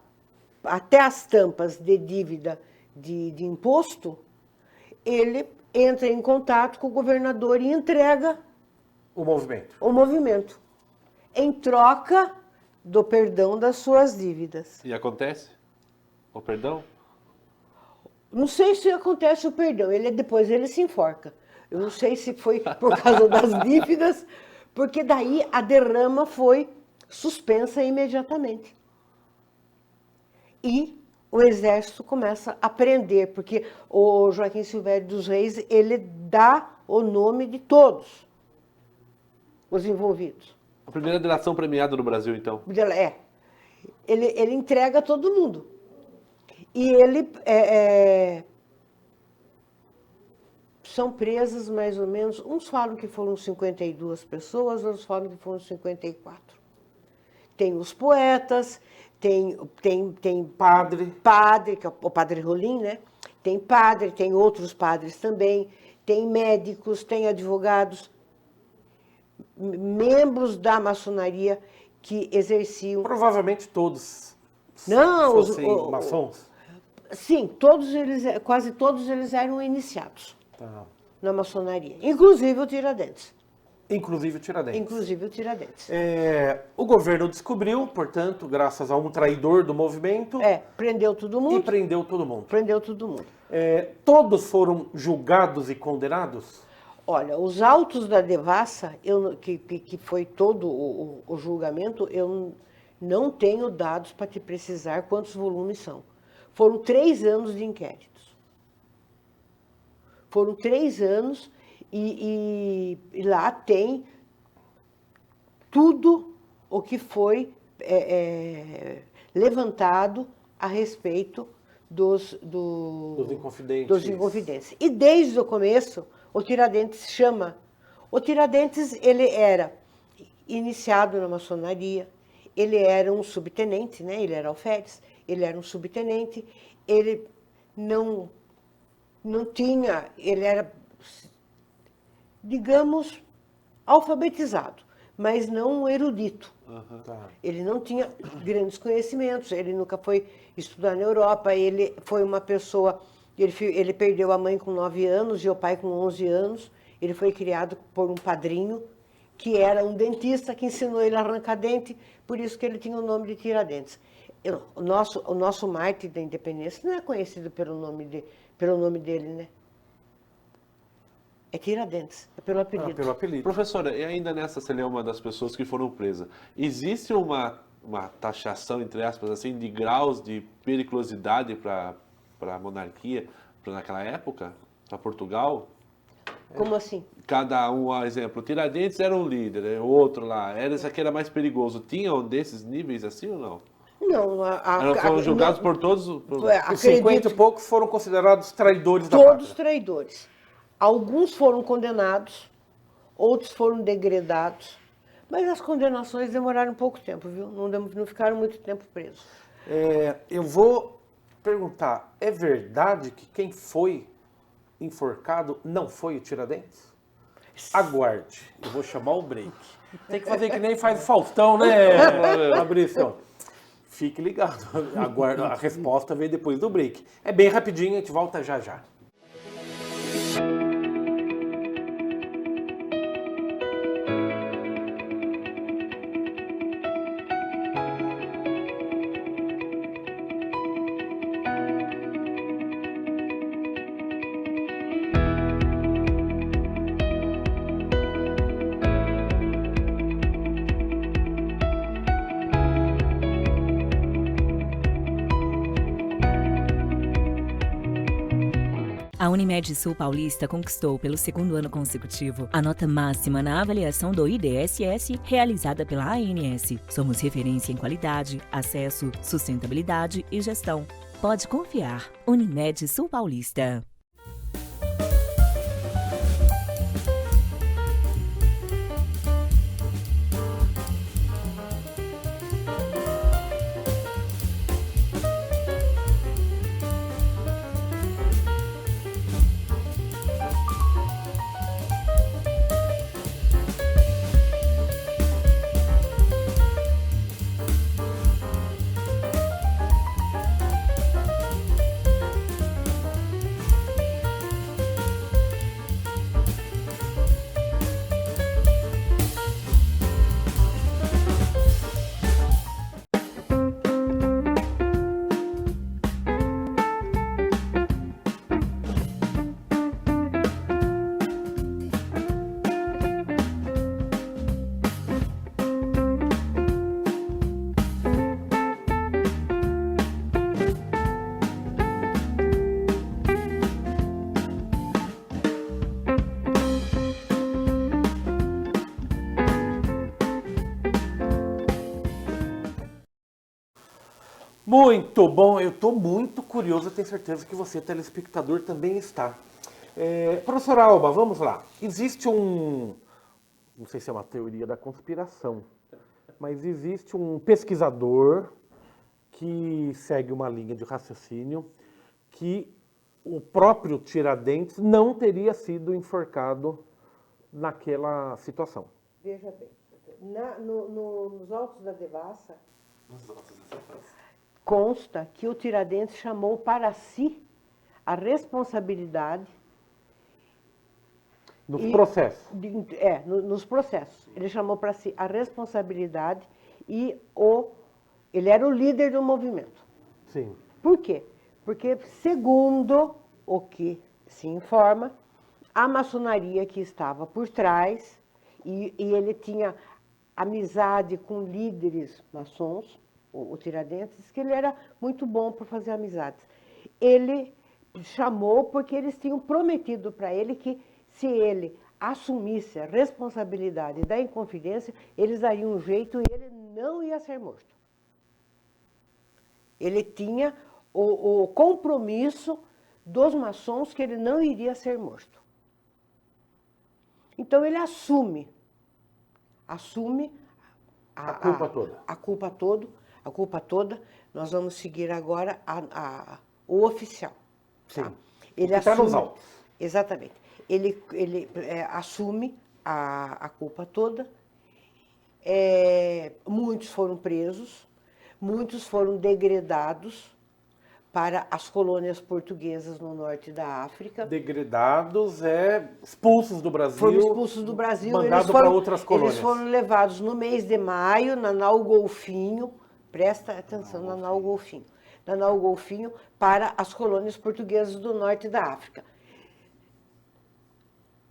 até as tampas de dívida de imposto, ele entra em contato com o governador e entrega O movimento. o movimento, em troca do perdão das suas dívidas. E acontece? O perdão? Não sei se acontece o perdão, depois ele se enforca. Eu não sei se foi por causa das dívidas, porque daí a derrama foi suspensa imediatamente. E o exército começa a prender, porque o Joaquim Silvério dos Reis, ele dá o nome de todos os envolvidos. A primeira delação premiada no Brasil, então. Ele entrega todo mundo. E ele são presas mais ou menos, uns falam que foram 52 pessoas, outros falam que foram 54. Tem os poetas, tem padre, que é o padre Rolim, né? Tem padre, tem outros padres também, tem médicos, tem advogados, membros da maçonaria que exerciam... Provavelmente todos fossem maçons. Sim, quase todos eles eram iniciados. Tá. Na maçonaria, inclusive o Tiradentes. Inclusive o Tiradentes. O governo descobriu, portanto, graças a um traidor do movimento... prendeu todo mundo. E prendeu todo mundo. Prendeu todo mundo. Todos foram julgados e condenados? Olha, os autos da devassa, que foi todo o julgamento, eu não tenho dados para te precisar quantos volumes são. Foram 3 anos de inquéritos. Foram 3 anos e lá tem tudo o que foi levantado a respeito dos inconfidentes. E desde o começo, o Tiradentes chama. O Tiradentes, ele era iniciado na maçonaria, ele era um subtenente, né? Ele era alferes, ele era um subtenente, ele não tinha, ele era, digamos, alfabetizado, mas não erudito. Tá. Ele não tinha grandes conhecimentos, ele nunca foi estudar na Europa, ele foi uma pessoa, ele perdeu a mãe com 9 anos e o pai com 11 anos, ele foi criado por um padrinho, que era um dentista que ensinou ele a arrancar dente, por isso que ele tinha o nome de Tiradentes. O nosso mártir da independência não é conhecido pelo nome dele, né? É Tiradentes, é pelo apelido. Pelo apelido. Professora, e ainda nessa, você é uma das pessoas que foram presas. Existe uma taxação, entre aspas, assim, de graus de periculosidade para a monarquia naquela época, para Portugal? Como assim? Cada um, por exemplo, Tiradentes era um líder, o outro lá, esse aqui era mais perigoso. Tinha um desses níveis assim ou não? Não, Foram julgados por todos? Os 50 e poucos foram considerados traidores da todos pátria. traidores. Alguns foram condenados, outros foram degredados, mas as condenações demoraram pouco tempo, viu? Não ficaram muito tempo presos. Eu vou perguntar, é verdade que quem foi enforcado não foi o Tiradentes? Aguarde, eu vou chamar o break. Tem que fazer que nem faz o Faustão, né, Fabrício? Fique ligado, aguarda, a resposta vem depois do break. É bem rapidinho, a gente volta já já. A Unimed Sul Paulista conquistou pelo segundo ano consecutivo a nota máxima na avaliação do IDSS realizada pela ANS. Somos referência em qualidade, acesso, sustentabilidade e gestão. Pode confiar. Unimed Sul Paulista. Muito bom, eu estou muito curioso, eu tenho certeza que você, telespectador, também está. Professora Alba, vamos lá. Existe não sei se é uma teoria da conspiração, mas existe um pesquisador que segue uma linha de raciocínio que o próprio Tiradentes não teria sido enforcado naquela situação. Veja bem, nos autos da devassa, consta que o Tiradentes chamou para si a responsabilidade. Nos processos. Nos processos. Ele chamou para si a responsabilidade e ele era o líder do movimento. Sim. Por quê? Porque, segundo o que se informa, a maçonaria que estava por trás, e ele tinha amizade com líderes maçons, o Tiradentes, disse que ele era muito bom para fazer amizades. Ele chamou porque eles tinham prometido para ele que, se ele assumisse a responsabilidade da Inconfidência, eles dariam um jeito e ele não ia ser morto. Ele tinha o compromisso dos maçons que ele não iria ser morto. Então ele assume a culpa toda. Nós vamos seguir agora o oficial. Sim. Tá? Ele está nos autos. Exatamente. Ele assume a culpa toda. Muitos foram presos, muitos foram degredados para as colônias portuguesas no norte da África. Degredados, expulsos do Brasil. Foram expulsos do Brasil. Mandados para outras colônias. Eles foram levados no mês de maio, na Nau Golfinho, presta atenção, na Nau Golfinho, para as colônias portuguesas do norte da África.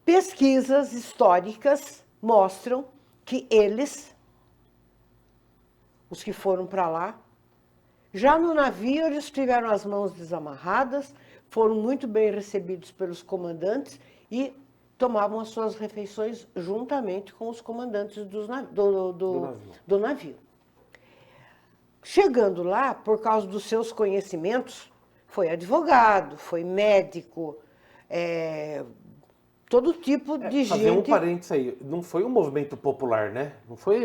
Pesquisas históricas mostram que eles, os que foram para lá, já no navio eles tiveram as mãos desamarradas, foram muito bem recebidos pelos comandantes e tomavam as suas refeições juntamente com os comandantes do navio. Chegando lá, por causa dos seus conhecimentos, foi advogado, foi médico, todo tipo de fazer gente... um parênteses aí, não foi um movimento popular, né?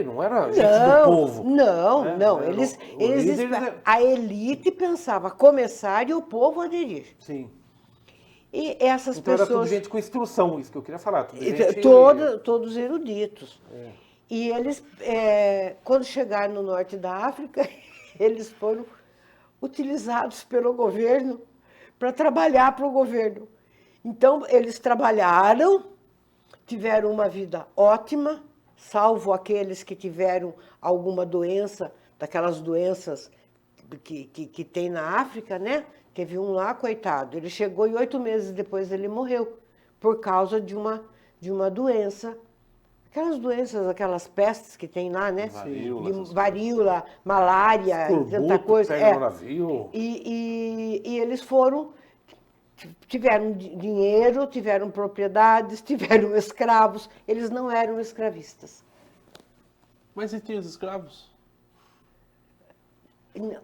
Não era gente do povo. Não. Era Eles, o líder, a elite pensava começar e o povo aderir. Sim. E essas Então era tudo pessoas... gente com instrução, isso que eu queria falar. Todos eruditos. E eles, quando chegaram no norte da África, eles foram utilizados pelo governo para trabalhar para o governo. Então, eles trabalharam, tiveram uma vida ótima, salvo aqueles que tiveram alguma doença, daquelas doenças que tem na África, né? Teve um lá, coitado, ele chegou e 8 meses depois ele morreu, por causa de uma doença. Aquelas doenças, aquelas pestes que tem lá, né? Varíola, malária, tanta coisa. No navio. E eles tiveram dinheiro, tiveram propriedades, tiveram escravos. Eles não eram escravistas. Mas e tinha os escravos?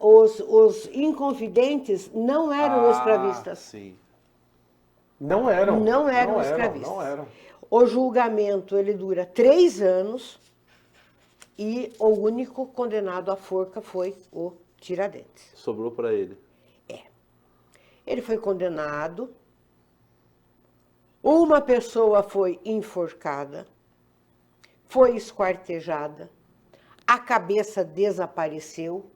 Os inconfidentes não eram escravistas. Sim. Não eram. Não eram escravistas. Não eram. O julgamento ele dura 3 anos e o único condenado à forca foi o Tiradentes. Sobrou para ele. Ele foi condenado, uma pessoa foi enforcada, foi esquartejada, a cabeça desapareceu,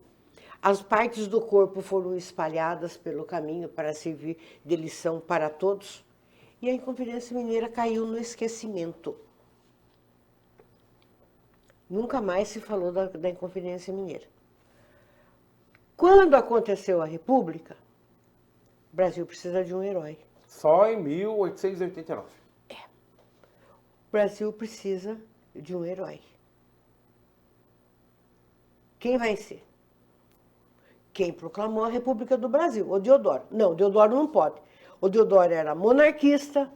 as partes do corpo foram espalhadas pelo caminho para servir de lição para todos, e a Inconfidência Mineira caiu no esquecimento. Nunca mais se falou da Inconfidência Mineira. Quando aconteceu a República, o Brasil precisa de um herói. Só em 1889. O Brasil precisa de um herói. Quem vai ser? Quem proclamou a República do Brasil? O Deodoro. Não, o Deodoro não pode. O Deodoro era monarquista,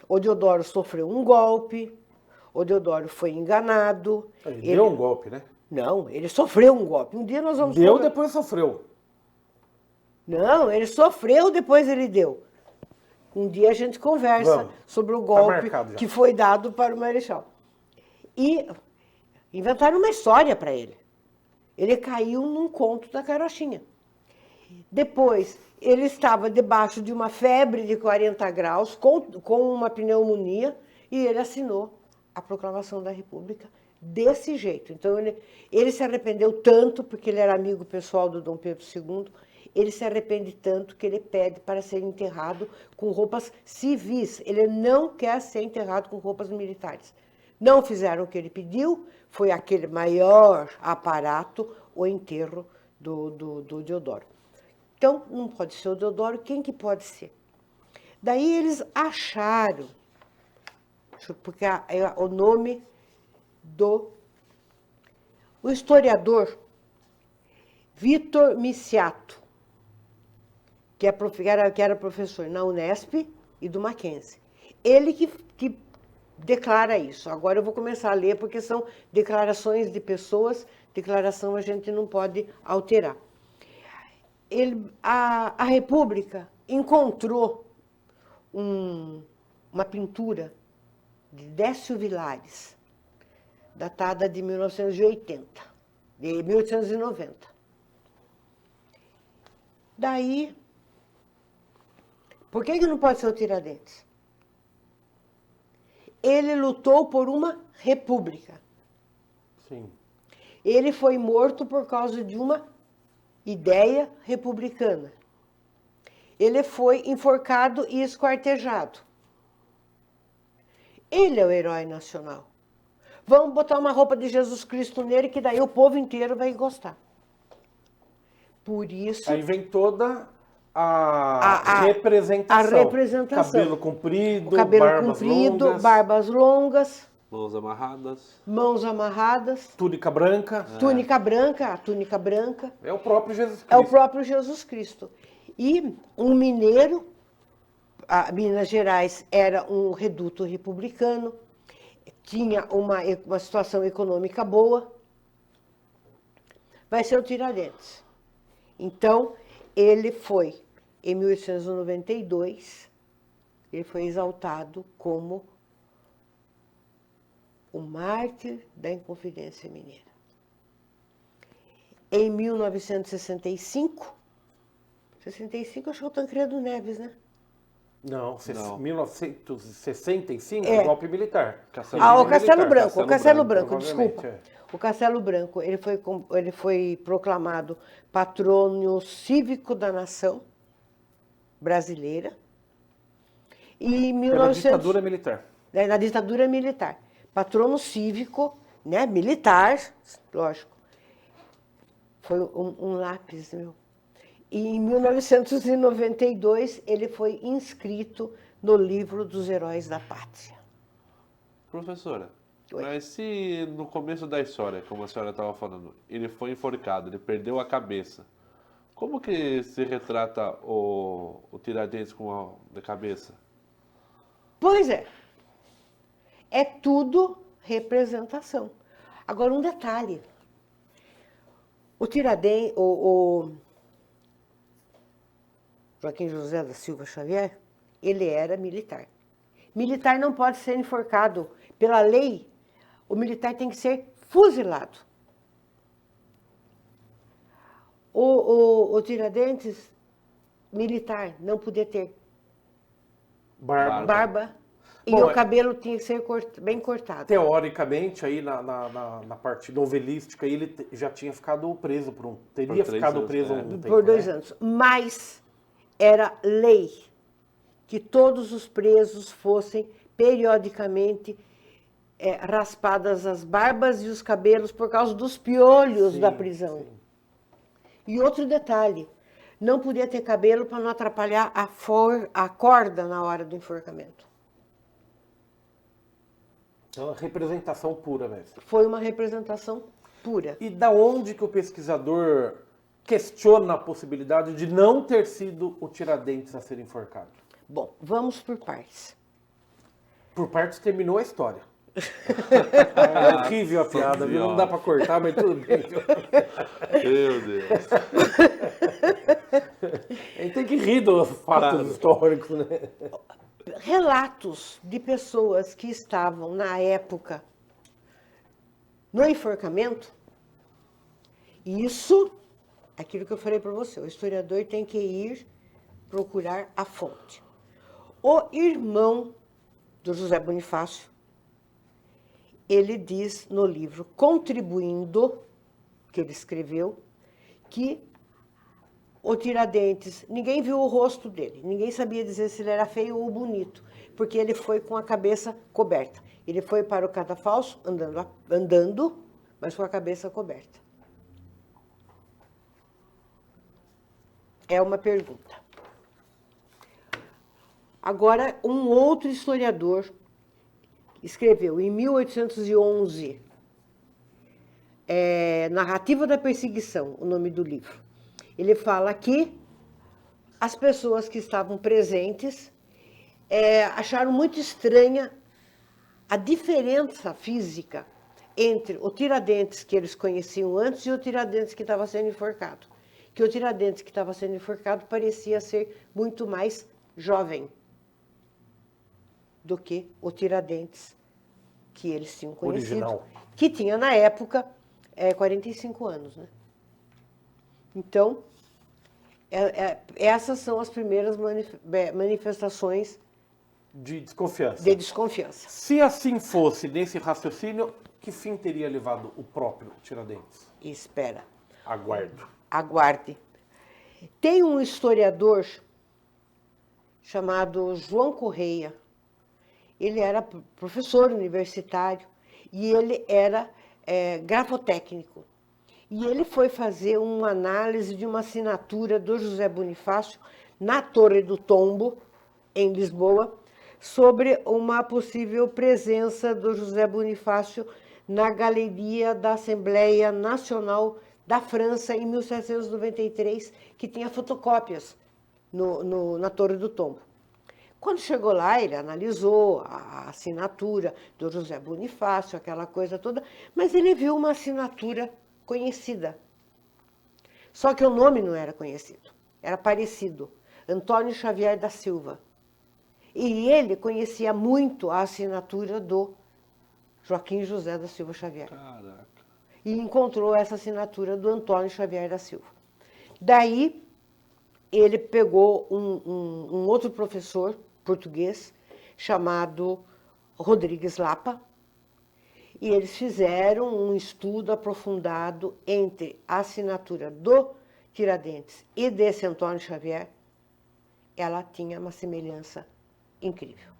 o Deodoro sofreu um golpe, o Deodoro foi enganado. Ele deu um golpe, né? Não, ele sofreu um golpe. Um dia nós vamos... Depois sofreu. Não, ele sofreu, depois ele deu. Um dia a gente conversa sobre o golpe que foi dado para o Marechal. E inventaram uma história para ele. Ele caiu num conto da carochinha. Depois, ele estava debaixo de uma febre de 40 graus, com uma pneumonia, e ele assinou a proclamação da República desse jeito. Então, ele se arrependeu tanto, porque ele era amigo pessoal do Dom Pedro II, ele se arrepende tanto que ele pede para ser enterrado com roupas civis. Ele não quer ser enterrado com roupas militares. Não fizeram o que ele pediu, foi aquele maior aparato, o enterro do Deodoro. Então, não pode ser o Deodoro, quem que pode ser? Daí eles acharam, porque é o nome o historiador Vitor Miciato, que era professor na Unesp e do Mackenzie. Ele que declara isso. Agora eu vou começar a ler, porque são declarações de pessoas, declaração a gente não pode alterar. A República encontrou uma pintura de Décio Vilares, datada de 1890. Daí, por que não pode ser o Tiradentes? Ele lutou por uma república. Sim. Ele foi morto por causa de uma ideia republicana. Ele foi enforcado e esquartejado. Ele é o herói nacional. Vamos botar uma roupa de Jesus Cristo nele, que daí o povo inteiro vai gostar. Por isso... Aí vem toda A representação. A representação. Cabelo comprido, O cabelo barbas comprido, longas, barbas longas, Mãos amarradas. túnica branca. túnica branca, a túnica branca. É o próprio Jesus Cristo. É o próprio Jesus Cristo. E um mineiro, Minas Gerais era um reduto republicano, tinha uma situação econômica boa, vai ser o Tiradentes. Então, ele foi, em 1892, ele foi exaltado como o mártir da Inconfidência Mineira. Em 1965, acho que é o Tancredo Neves, né? Não, Não. 1965, É. golpe militar. O Castelo Branco, provavelmente, desculpa. é. O Castelo Branco, ele foi proclamado patrono cívico da nação brasileira. E em Pela ditadura militar. na ditadura militar. Patrono cívico, né, militar, lógico. Foi um lápis meu. E em 1992, ele foi inscrito no livro dos Heróis da Pátria. Professora, Oi. mas se no começo da história, como a senhora estava falando, ele foi enforcado, ele perdeu a cabeça, como que se retrata o Tiradentes com a cabeça? Pois é. É tudo representação. Agora, um detalhe. O Tiradentes, o Joaquim José da Silva Xavier, ele era militar. Militar não pode ser enforcado. Pela lei, o militar tem que ser fuzilado. O Tiradentes, militar, não podia ter barba e Bom, o cabelo tinha que ser bem cortado. Teoricamente, aí na parte novelística, ele já tinha ficado preso teria Por 3 ficado anos, preso é. algum tempo, Por 2 né? anos. Mas era lei que todos os presos fossem periodicamente raspadas as barbas e os cabelos por causa dos piolhos Sim, da prisão. sim. E outro detalhe, não podia ter cabelo para não atrapalhar a corda na hora do enforcamento. Então, a representação pura mesmo. Foi uma representação pura. E da onde que o pesquisador questiona a possibilidade de não ter sido o Tiradentes a ser enforcado? Bom, vamos por partes. Por partes terminou a história. É horrível a piada, viu? Não dá pra cortar, mas tudo bem. Meu Deus. A gente tem que rir dos fatos históricos, né? Relatos de pessoas que estavam, na época, no enforcamento, isso, aquilo que eu falei para você, o historiador tem que ir procurar a fonte. O irmão do José Bonifácio, ele diz no livro Contribuindo, que ele escreveu, que o Tiradentes, ninguém viu o rosto dele, ninguém sabia dizer se ele era feio ou bonito, porque ele foi com a cabeça coberta. Ele foi para o cadafalso andando, mas com a cabeça coberta. É uma pergunta. Agora, um outro historiador escreveu em 1811, Narrativa da Perseguição, o nome do livro. Ele fala que as pessoas que estavam presentes acharam muito estranha a diferença física entre o Tiradentes que eles conheciam antes e o Tiradentes que estava sendo enforcado. Que o Tiradentes que estava sendo enforcado parecia ser muito mais jovem do que o Tiradentes que eles tinham conhecido. Original. Que tinha, na época, 45 anos, né? Então, essas são as primeiras manifestações De desconfiança. de desconfiança. Se assim fosse, nesse raciocínio, que fim teria levado o próprio Tiradentes? Espera, Aguardo. aguarde. Tem um historiador chamado João Correia. Ele era professor universitário e ele era grafotécnico. E ele foi fazer uma análise de uma assinatura do José Bonifácio na Torre do Tombo, em Lisboa, sobre uma possível presença do José Bonifácio na Galeria da Assembleia Nacional da França, em 1793, que tinha fotocópias na Torre do Tombo. Quando chegou lá, ele analisou a assinatura do José Bonifácio, aquela coisa toda, mas ele viu uma assinatura conhecida. Só que o nome não era conhecido, era parecido. Antônio Xavier da Silva. E ele conhecia muito a assinatura do Joaquim José da Silva Xavier. Caraca. E encontrou essa assinatura do Antônio Xavier da Silva. Daí, ele pegou um outro professor português, chamado Rodrigues Lapa, e eles fizeram um estudo aprofundado entre a assinatura do Tiradentes e desse Antônio Xavier. Ela tinha uma semelhança incrível.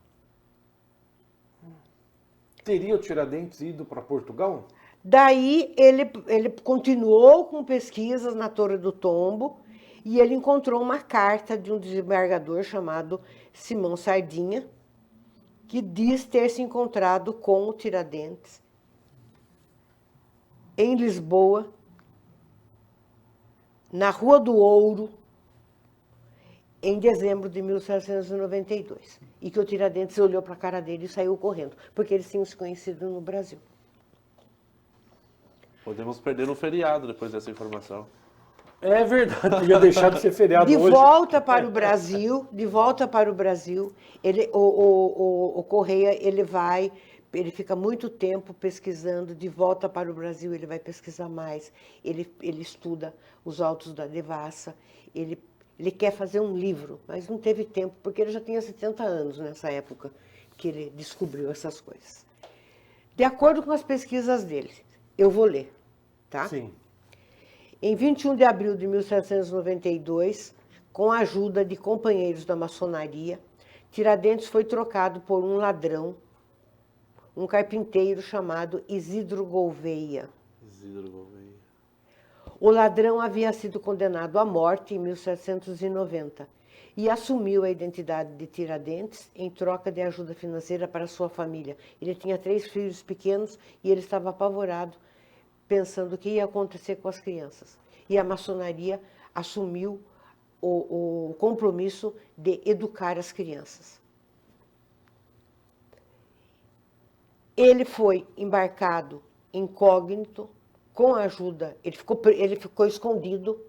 Teria o Tiradentes ido para Portugal? Daí ele continuou com pesquisas na Torre do Tombo e ele encontrou uma carta de um desembargador chamado Simão Sardinha, que diz ter se encontrado com o Tiradentes em Lisboa, na Rua do Ouro, em dezembro de 1792. E que o Tiradentes olhou para a cara dele e saiu correndo, porque eles tinham se conhecido no Brasil. Podemos perder um feriado depois dessa informação. É verdade, ia deixar de ser feriado De hoje. volta para o Brasil, o Correia, ele fica muito tempo pesquisando, de volta para o Brasil ele vai pesquisar mais, ele estuda os autos da Devassa, ele quer fazer um livro, mas não teve tempo, porque ele já tinha 70 anos nessa época que ele descobriu essas coisas. De acordo com as pesquisas dele, eu vou ler, tá? Sim. Em 21 de abril de 1792, com a ajuda de companheiros da maçonaria, Tiradentes foi trocado por um ladrão, um carpinteiro chamado Isidro Gouveia. Isidro Gouveia. O ladrão havia sido condenado à morte em 1790 e assumiu a identidade de Tiradentes em troca de ajuda financeira para sua família. Ele tinha 3 filhos pequenos e ele estava apavorado, pensando o que ia acontecer com as crianças. E a maçonaria assumiu o compromisso de educar as crianças. Ele foi embarcado incógnito, com a ajuda, ele ficou escondido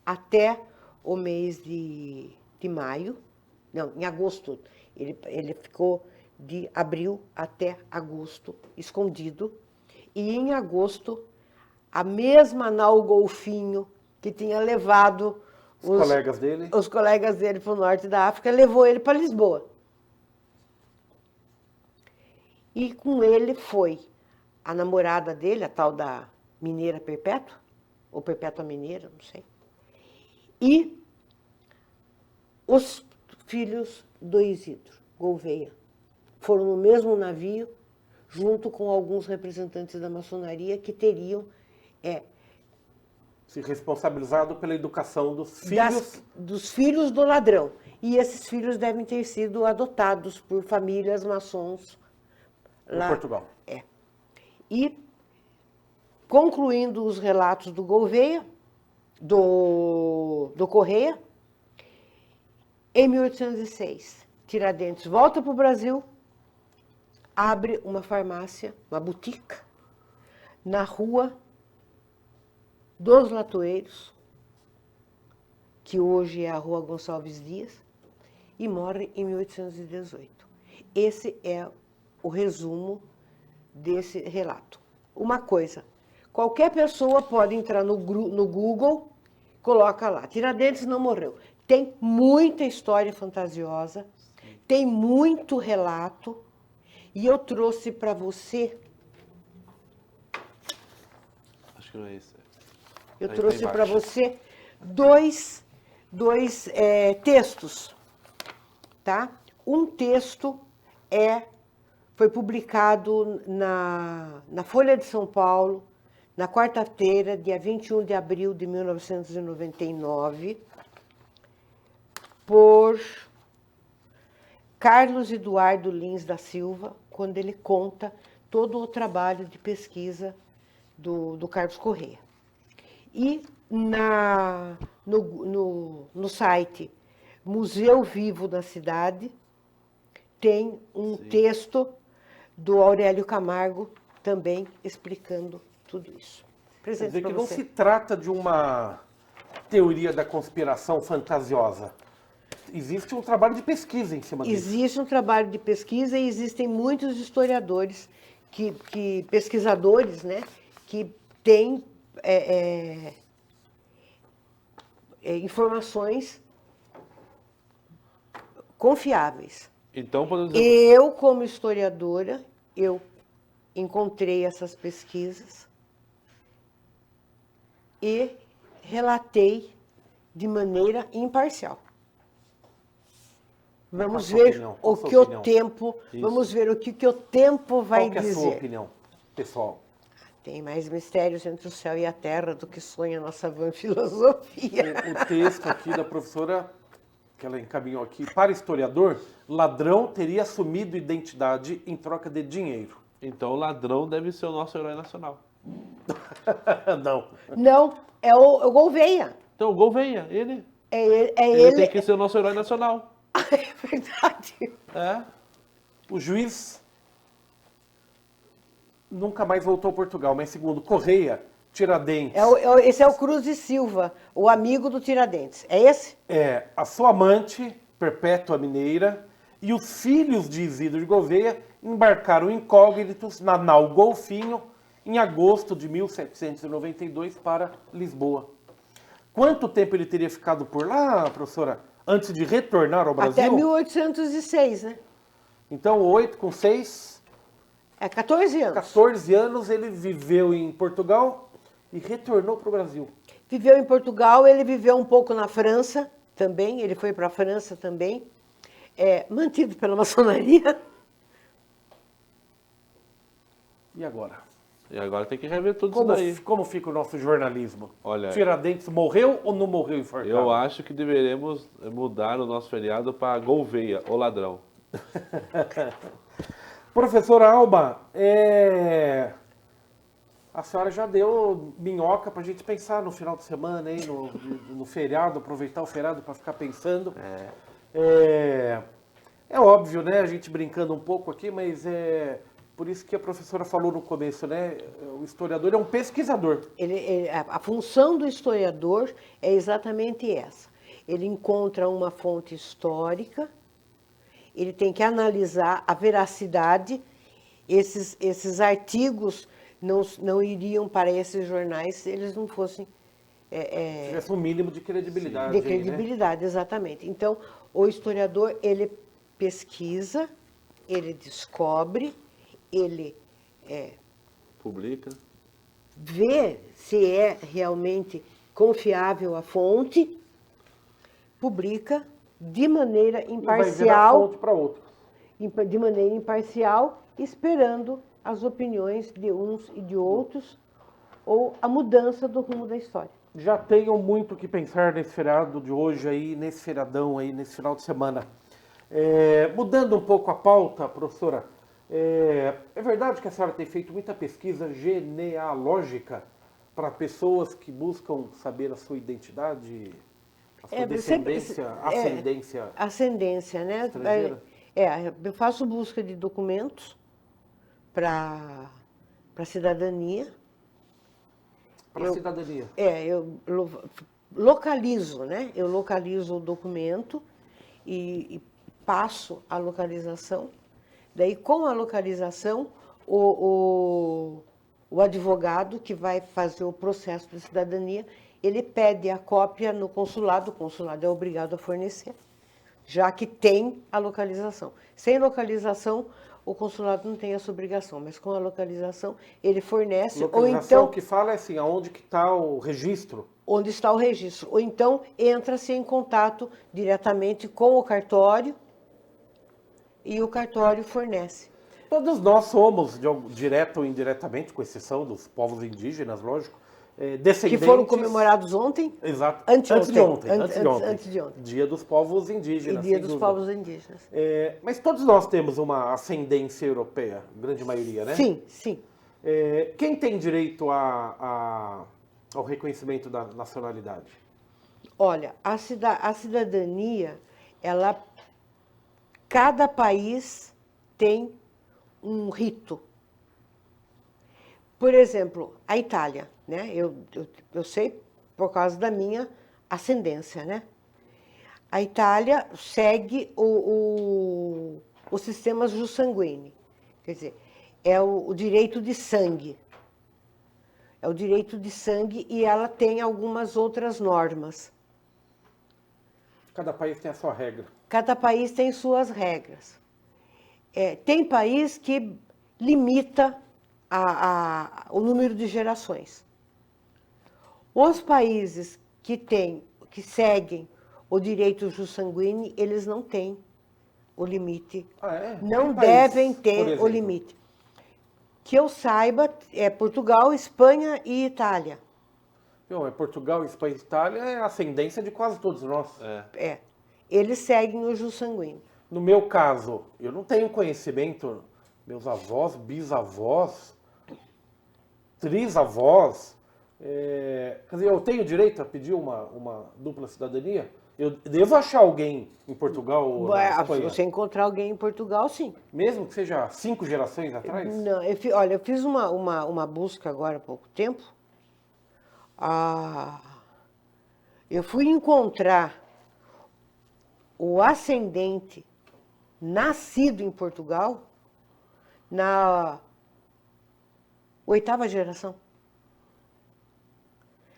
até o mês de maio, não, em agosto. Ele ficou de abril até agosto escondido. E em agosto, a mesma nau Golfinho que tinha levado os colegas dele para o norte da África, levou ele para Lisboa. E com ele foi a namorada dele, a tal da Mineira Perpétua, ou Perpétua Mineira, não sei, e os filhos do Isidro Gouveia. Foram no mesmo navio, junto com alguns representantes da maçonaria que teriam Se responsabilizado pela educação dos filhos. dos filhos do ladrão. E esses filhos devem ter sido adotados por famílias maçons lá Em Portugal. E, concluindo os relatos do Gouveia, do Correia, em 1806, Tiradentes volta para o Brasil, abre uma farmácia, uma boutique, na Rua dos Latoeiros, que hoje é a Rua Gonçalves Dias, e morre em 1818. Esse é o resumo desse relato. Uma coisa, qualquer pessoa pode entrar no Google, coloca lá, Tiradentes não morreu. Tem muita história fantasiosa, tem muito relato, e eu trouxe para você... Acho que não é isso. Eu Aí trouxe tá para embaixo. você dois textos, tá? Um texto foi publicado na Folha de São Paulo, na quarta-feira, dia 21 de abril de 1999. por Carlos Eduardo Lins da Silva, quando ele conta todo o trabalho de pesquisa do Carlos Corrêa. E no site Museu Vivo da Cidade tem um texto do Aurélio Camargo também explicando tudo isso. Quer Presente dizer para que não você. se trata de uma teoria da conspiração fantasiosa. Existe um trabalho de pesquisa em cima disso. Existe um trabalho de pesquisa e existem muitos historiadores, pesquisadores, né, que têm informações confiáveis. Então, podemos dizer... Eu, como historiadora, eu encontrei essas pesquisas e relatei de maneira imparcial. Vamos Qual a sua ver opinião? Qual o a sua que o opinião? tempo, Isso. vamos ver o que o tempo vai Qual que é a sua dizer. opinião, pessoal? Tem mais mistérios entre o céu e a terra do que sonha a nossa vã filosofia. O texto aqui da professora, que ela encaminhou aqui, para historiador, ladrão teria assumido identidade em troca de dinheiro. Então, o ladrão deve ser o nosso herói nacional. Não. Não, é o Gouveia. Então, o Gouveia, ele É tem ele. que ser o nosso herói nacional. É verdade. É. O juiz nunca mais voltou a Portugal, mas segundo Correia, Tiradentes, Esse é o Cruz de Silva, o amigo do Tiradentes. É esse? a sua amante, Perpétua Mineira, e os filhos de Isidro de Gouveia embarcaram incógnitos na nau Golfinho em agosto de 1792 para Lisboa. Quanto tempo ele teria ficado por lá, professora, antes de retornar ao Brasil? Até 1806, né? Então, 8 com 6, É 14 anos. 14 anos ele viveu em Portugal e retornou para o Brasil. Viveu em Portugal, ele viveu um pouco na França também, ele foi para a França também, mantido pela maçonaria. E agora? E agora tem que rever tudo isso daí. Como fica o nosso jornalismo? Olha, Tiradentes morreu ou não morreu enforcado? eu acho que deveremos mudar o nosso feriado para Gouveia, o ladrão. Professora Alba, a senhora já deu minhoca para a gente pensar no final de semana, aí, no feriado, aproveitar o feriado para ficar pensando. É óbvio, né? A gente brincando um pouco aqui, mas por isso que a professora falou no começo, né? O historiador é um pesquisador. A função do historiador é exatamente essa. Ele encontra uma fonte histórica, ele tem que analisar a veracidade. Esses artigos não iriam para esses jornais se eles não fossem... Tivesse um mínimo de credibilidade. De credibilidade, exatamente. Então, o historiador, ele pesquisa, ele descobre, ele Publica. vê se é realmente confiável a fonte, publica de maneira E vai ver da imparcial, fonte para outro. esperando as opiniões de uns e de outros ou a mudança do rumo da história. Já tenham muito o que pensar nesse feriado de hoje aí, nesse feriadão aí, nesse final de semana. Mudando um pouco a pauta, professora, é verdade que a senhora tem feito muita pesquisa genealógica para pessoas que buscam saber a sua identidade, a sua descendência, ascendência, né? estrangeira? Eu faço busca de documentos para cidadania. Para a cidadania. Eu localizo, né? Eu localizo o documento e passo a localização. Daí, com a localização, o advogado que vai fazer o processo de cidadania, ele pede a cópia no consulado, o consulado é obrigado a fornecer, já que tem a localização. Sem localização, o consulado não tem essa obrigação, mas com a localização, ele fornece, ou então... que fala é assim, aonde que está o registro? Onde está o registro. Ou então, entra-se em contato diretamente com o cartório e o cartório fornece. Todos nós somos, direto ou indiretamente, com exceção dos povos indígenas, lógico, descendentes... Que foram comemorados ontem? Exato. Anteontem. Antes de ontem. Dia dos povos indígenas. E Dia dos povos indígenas. Mas todos nós temos uma ascendência europeia, grande maioria, né? Sim, sim. Quem tem direito ao reconhecimento da nacionalidade? Olha, a cidadania, cada país tem um rito. Por exemplo, a Itália, né? Eu sei por causa da minha ascendência, né? A Itália segue o sistema jus sanguinis, quer dizer, é o direito de sangue. É o direito de sangue e ela tem algumas outras normas. Cada país tem a sua regra. Cada país tem suas regras. Tem país que limita o número de gerações. Os países que seguem o direito jus sanguinis, eles não têm o limite. Não devem ter o limite. Que eu saiba, é Portugal, Espanha e Itália. Portugal, Espanha e Itália é a ascendência de quase todos nós. Eles seguem o jus sanguinis. No meu caso, eu não tenho conhecimento, meus avós, bisavós, trisavós, quer dizer, eu tenho direito a pedir uma dupla cidadania? Eu devo achar alguém em Portugal ou na Espanha? Se você encontrar alguém em Portugal, sim. Mesmo que seja 5 gerações atrás? Não, eu fiz uma busca agora há pouco tempo. Eu fui encontrar o ascendente nascido em Portugal na 8ª geração.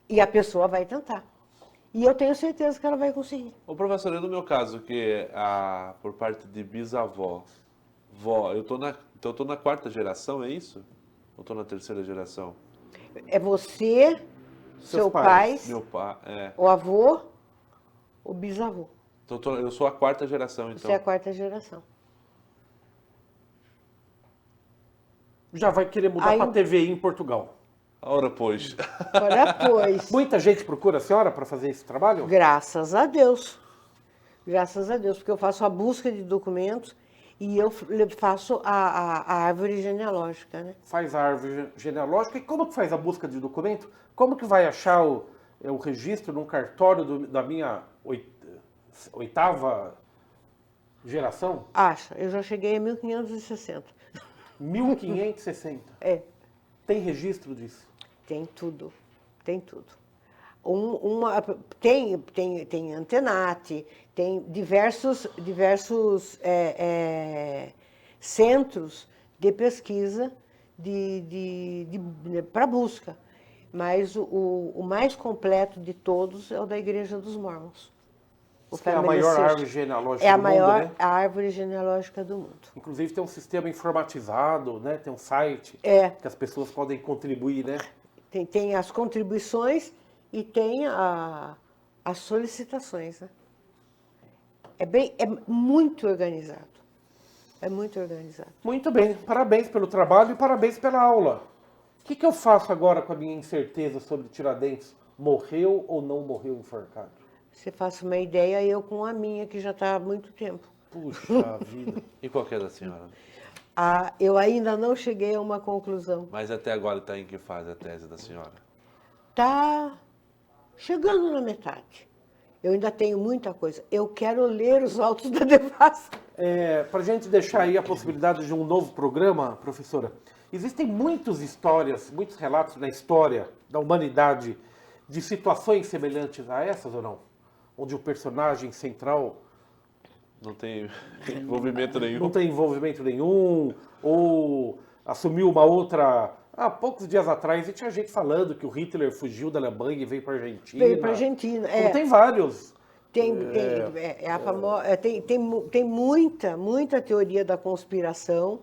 E a pessoa vai tentar. E eu tenho certeza que ela vai conseguir. Ô, professor, no meu caso, que por parte de bisavó, eu tô na 4ª geração, é isso? Ou estou na 3ª geração? É você, seu pai, meu pai, o avô, o bisavô. Então, eu sou a 4ª geração, então. Você é a 4ª geração. Já vai querer mudar para TVI em Portugal. Ora, pois. Ora, pois. Muita gente procura a senhora para fazer esse trabalho? Graças a Deus. Graças a Deus, porque eu faço a busca de documentos e eu faço a árvore genealógica, né? Faz a árvore genealógica. E como que faz a busca de documento? Como que vai achar o registro num cartório da minha 8ª geração? Acha, eu já cheguei a 1560. 1560? Tem registro disso? Tem tudo, tem tudo. Tem Antenate, tem diversos centros de pesquisa para busca. Mas o mais completo de todos é o da Igreja dos Mormons. É a maior árvore genealógica do mundo, né? É a árvore genealógica do mundo. Inclusive tem um sistema informatizado, né? Tem um site que as pessoas podem contribuir, né? Tem as contribuições e tem as solicitações, né? É muito organizado. É muito organizado. Muito bem. Parabéns pelo trabalho e parabéns pela aula. O que eu faço agora com a minha incerteza sobre Tiradentes? Morreu ou não morreu enforcado? Você faça uma ideia, eu com a minha, que já está há muito tempo. Puxa vida. E qual que é da senhora? Eu ainda não cheguei a uma conclusão. Mas até agora está em que fase a tese da senhora? Está chegando na metade. Eu ainda tenho muita coisa. Eu quero ler os autos da devassa. Para a gente deixar aí a possibilidade de um novo programa, professora, existem muitas histórias, muitos relatos na história da humanidade de situações semelhantes a essas ou não? Onde o personagem central não tem envolvimento nenhum. Não tem envolvimento nenhum, ou assumiu uma outra... Há poucos dias atrás, e tinha gente falando que o Hitler fugiu da Alemanha e veio para a Argentina. Veio para a Argentina, Tem vários. Tem muita teoria da conspiração,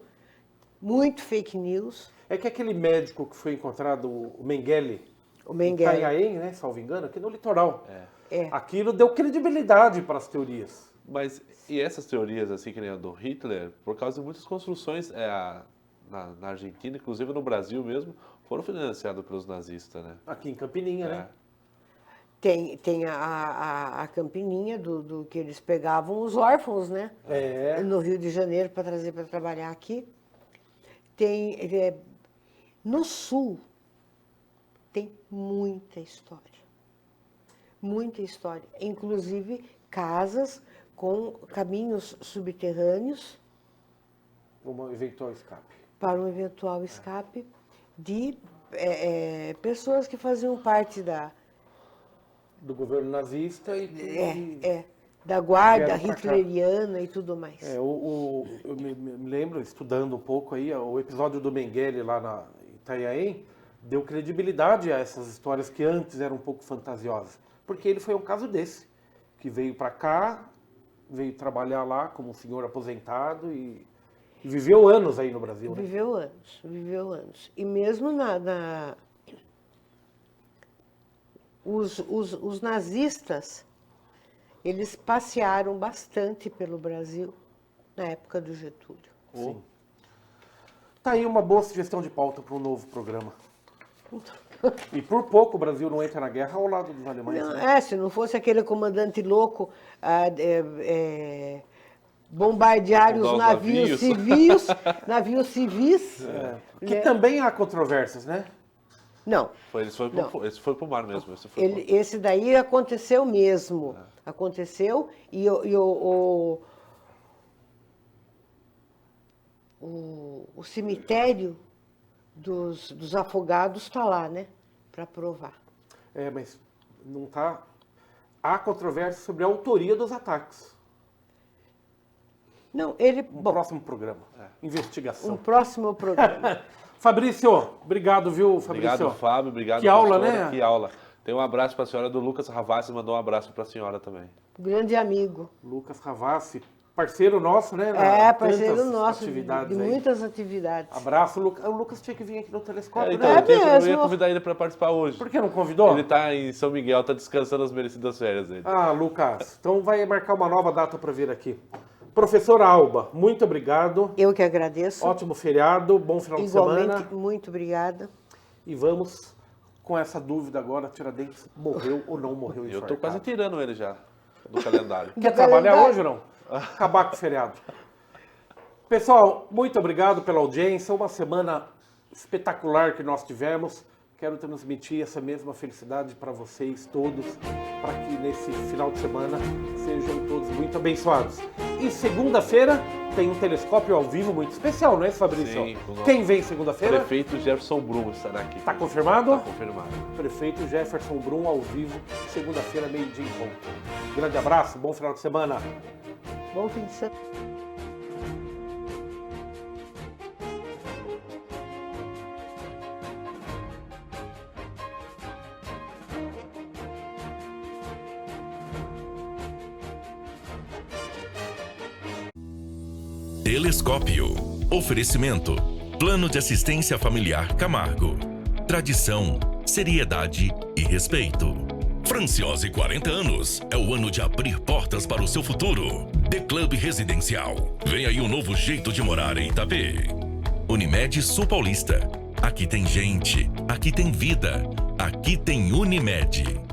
muito fake news. É que aquele médico que foi encontrado, o Mengele, em Itanhaém, né, salvo engano, aqui no litoral. Aquilo deu credibilidade para as teorias. Mas, e essas teorias, assim, que nem a do Hitler, por causa de muitas construções na Argentina, inclusive no Brasil mesmo, foram financiados pelos nazistas, né? Aqui em Campininha, né? Tem a Campininha, do que eles pegavam os órfãos, né? No Rio de Janeiro, para trazer para trabalhar aqui. No Sul, tem muita história. Muita história. Inclusive, casas com caminhos subterrâneos. Um eventual escape. Para um eventual escape de pessoas que faziam parte Do governo nazista e... da guarda vieram pra cá. hitleriana e tudo mais. Eu me lembro, estudando um pouco aí, o episódio do Mengele lá na Itanhaém deu credibilidade a essas histórias que antes eram um pouco fantasiosas. Porque ele foi um caso desse, que veio para cá, veio trabalhar lá como um senhor aposentado e viveu anos aí no Brasil, né? Viveu anos. E mesmo os nazistas, eles passearam bastante pelo Brasil na época do Getúlio. Sim. Tá aí uma boa sugestão de pauta para um novo programa. E por pouco o Brasil não entra na guerra ao lado dos alemães. Não, né? se não fosse aquele comandante louco bombardear os navios civis. Que também há controvérsias, né? Não. Esse foi pro mar mesmo. Esse daí aconteceu mesmo. Aconteceu e o cemitério dos afogados está lá, né? Para provar. Mas não tá... Há controvérsia sobre a autoria dos ataques. Não, Próximo programa. Investigação. Um próximo programa. Fabrício, obrigado, viu, Fabrício? Obrigado, Fábio. Obrigado, que aula, professora. né? Que aula. Tem um abraço para a senhora do Lucas Ravassi, mandou um abraço para a senhora também. Grande amigo. Lucas Ravassi, parceiro nosso, né? Parceiro nosso, atividades de aí. Muitas atividades. Abraço, Lucas. O Lucas tinha que vir aqui no Telescópio, Então, né? eu ia convidar ele para participar hoje. Por que não convidou? Ele está em São Miguel, está descansando as merecidas férias dele. Ah, Lucas, então vai marcar uma nova data para vir aqui. Professora Alba, muito obrigado. Eu que agradeço. Ótimo feriado, bom final de semana. Igualmente, muito obrigada. E vamos com essa dúvida agora, Tiradentes morreu ou não morreu Eu infartado? estou quase tirando ele já do calendário. Quer trabalhar hoje ou não? Acabar com o feriado. Pessoal, muito obrigado pela audiência. Uma semana espetacular que nós tivemos. Quero transmitir essa mesma felicidade para vocês todos, para que nesse final de semana sejam todos muito abençoados. E segunda-feira tem um telescópio ao vivo muito especial, não é, Fabrício? Sim, com o nosso Quem vem segunda-feira? Prefeito Jefferson Brum estará aqui. Está confirmado? Está confirmado. Prefeito Jefferson Brum ao vivo, segunda-feira, meio-dia em ponto. Grande abraço, bom final de semana. Bom fim de semana. Telescópio. Oferecimento. Plano de Assistência Familiar Camargo. Tradição, seriedade e respeito. Franciose 40 anos. É o ano de abrir portas para o seu futuro. The Club Residencial. Vem aí um novo jeito de morar em Itapê. Unimed Sul Paulista. Aqui tem gente. Aqui tem vida. Aqui tem Unimed.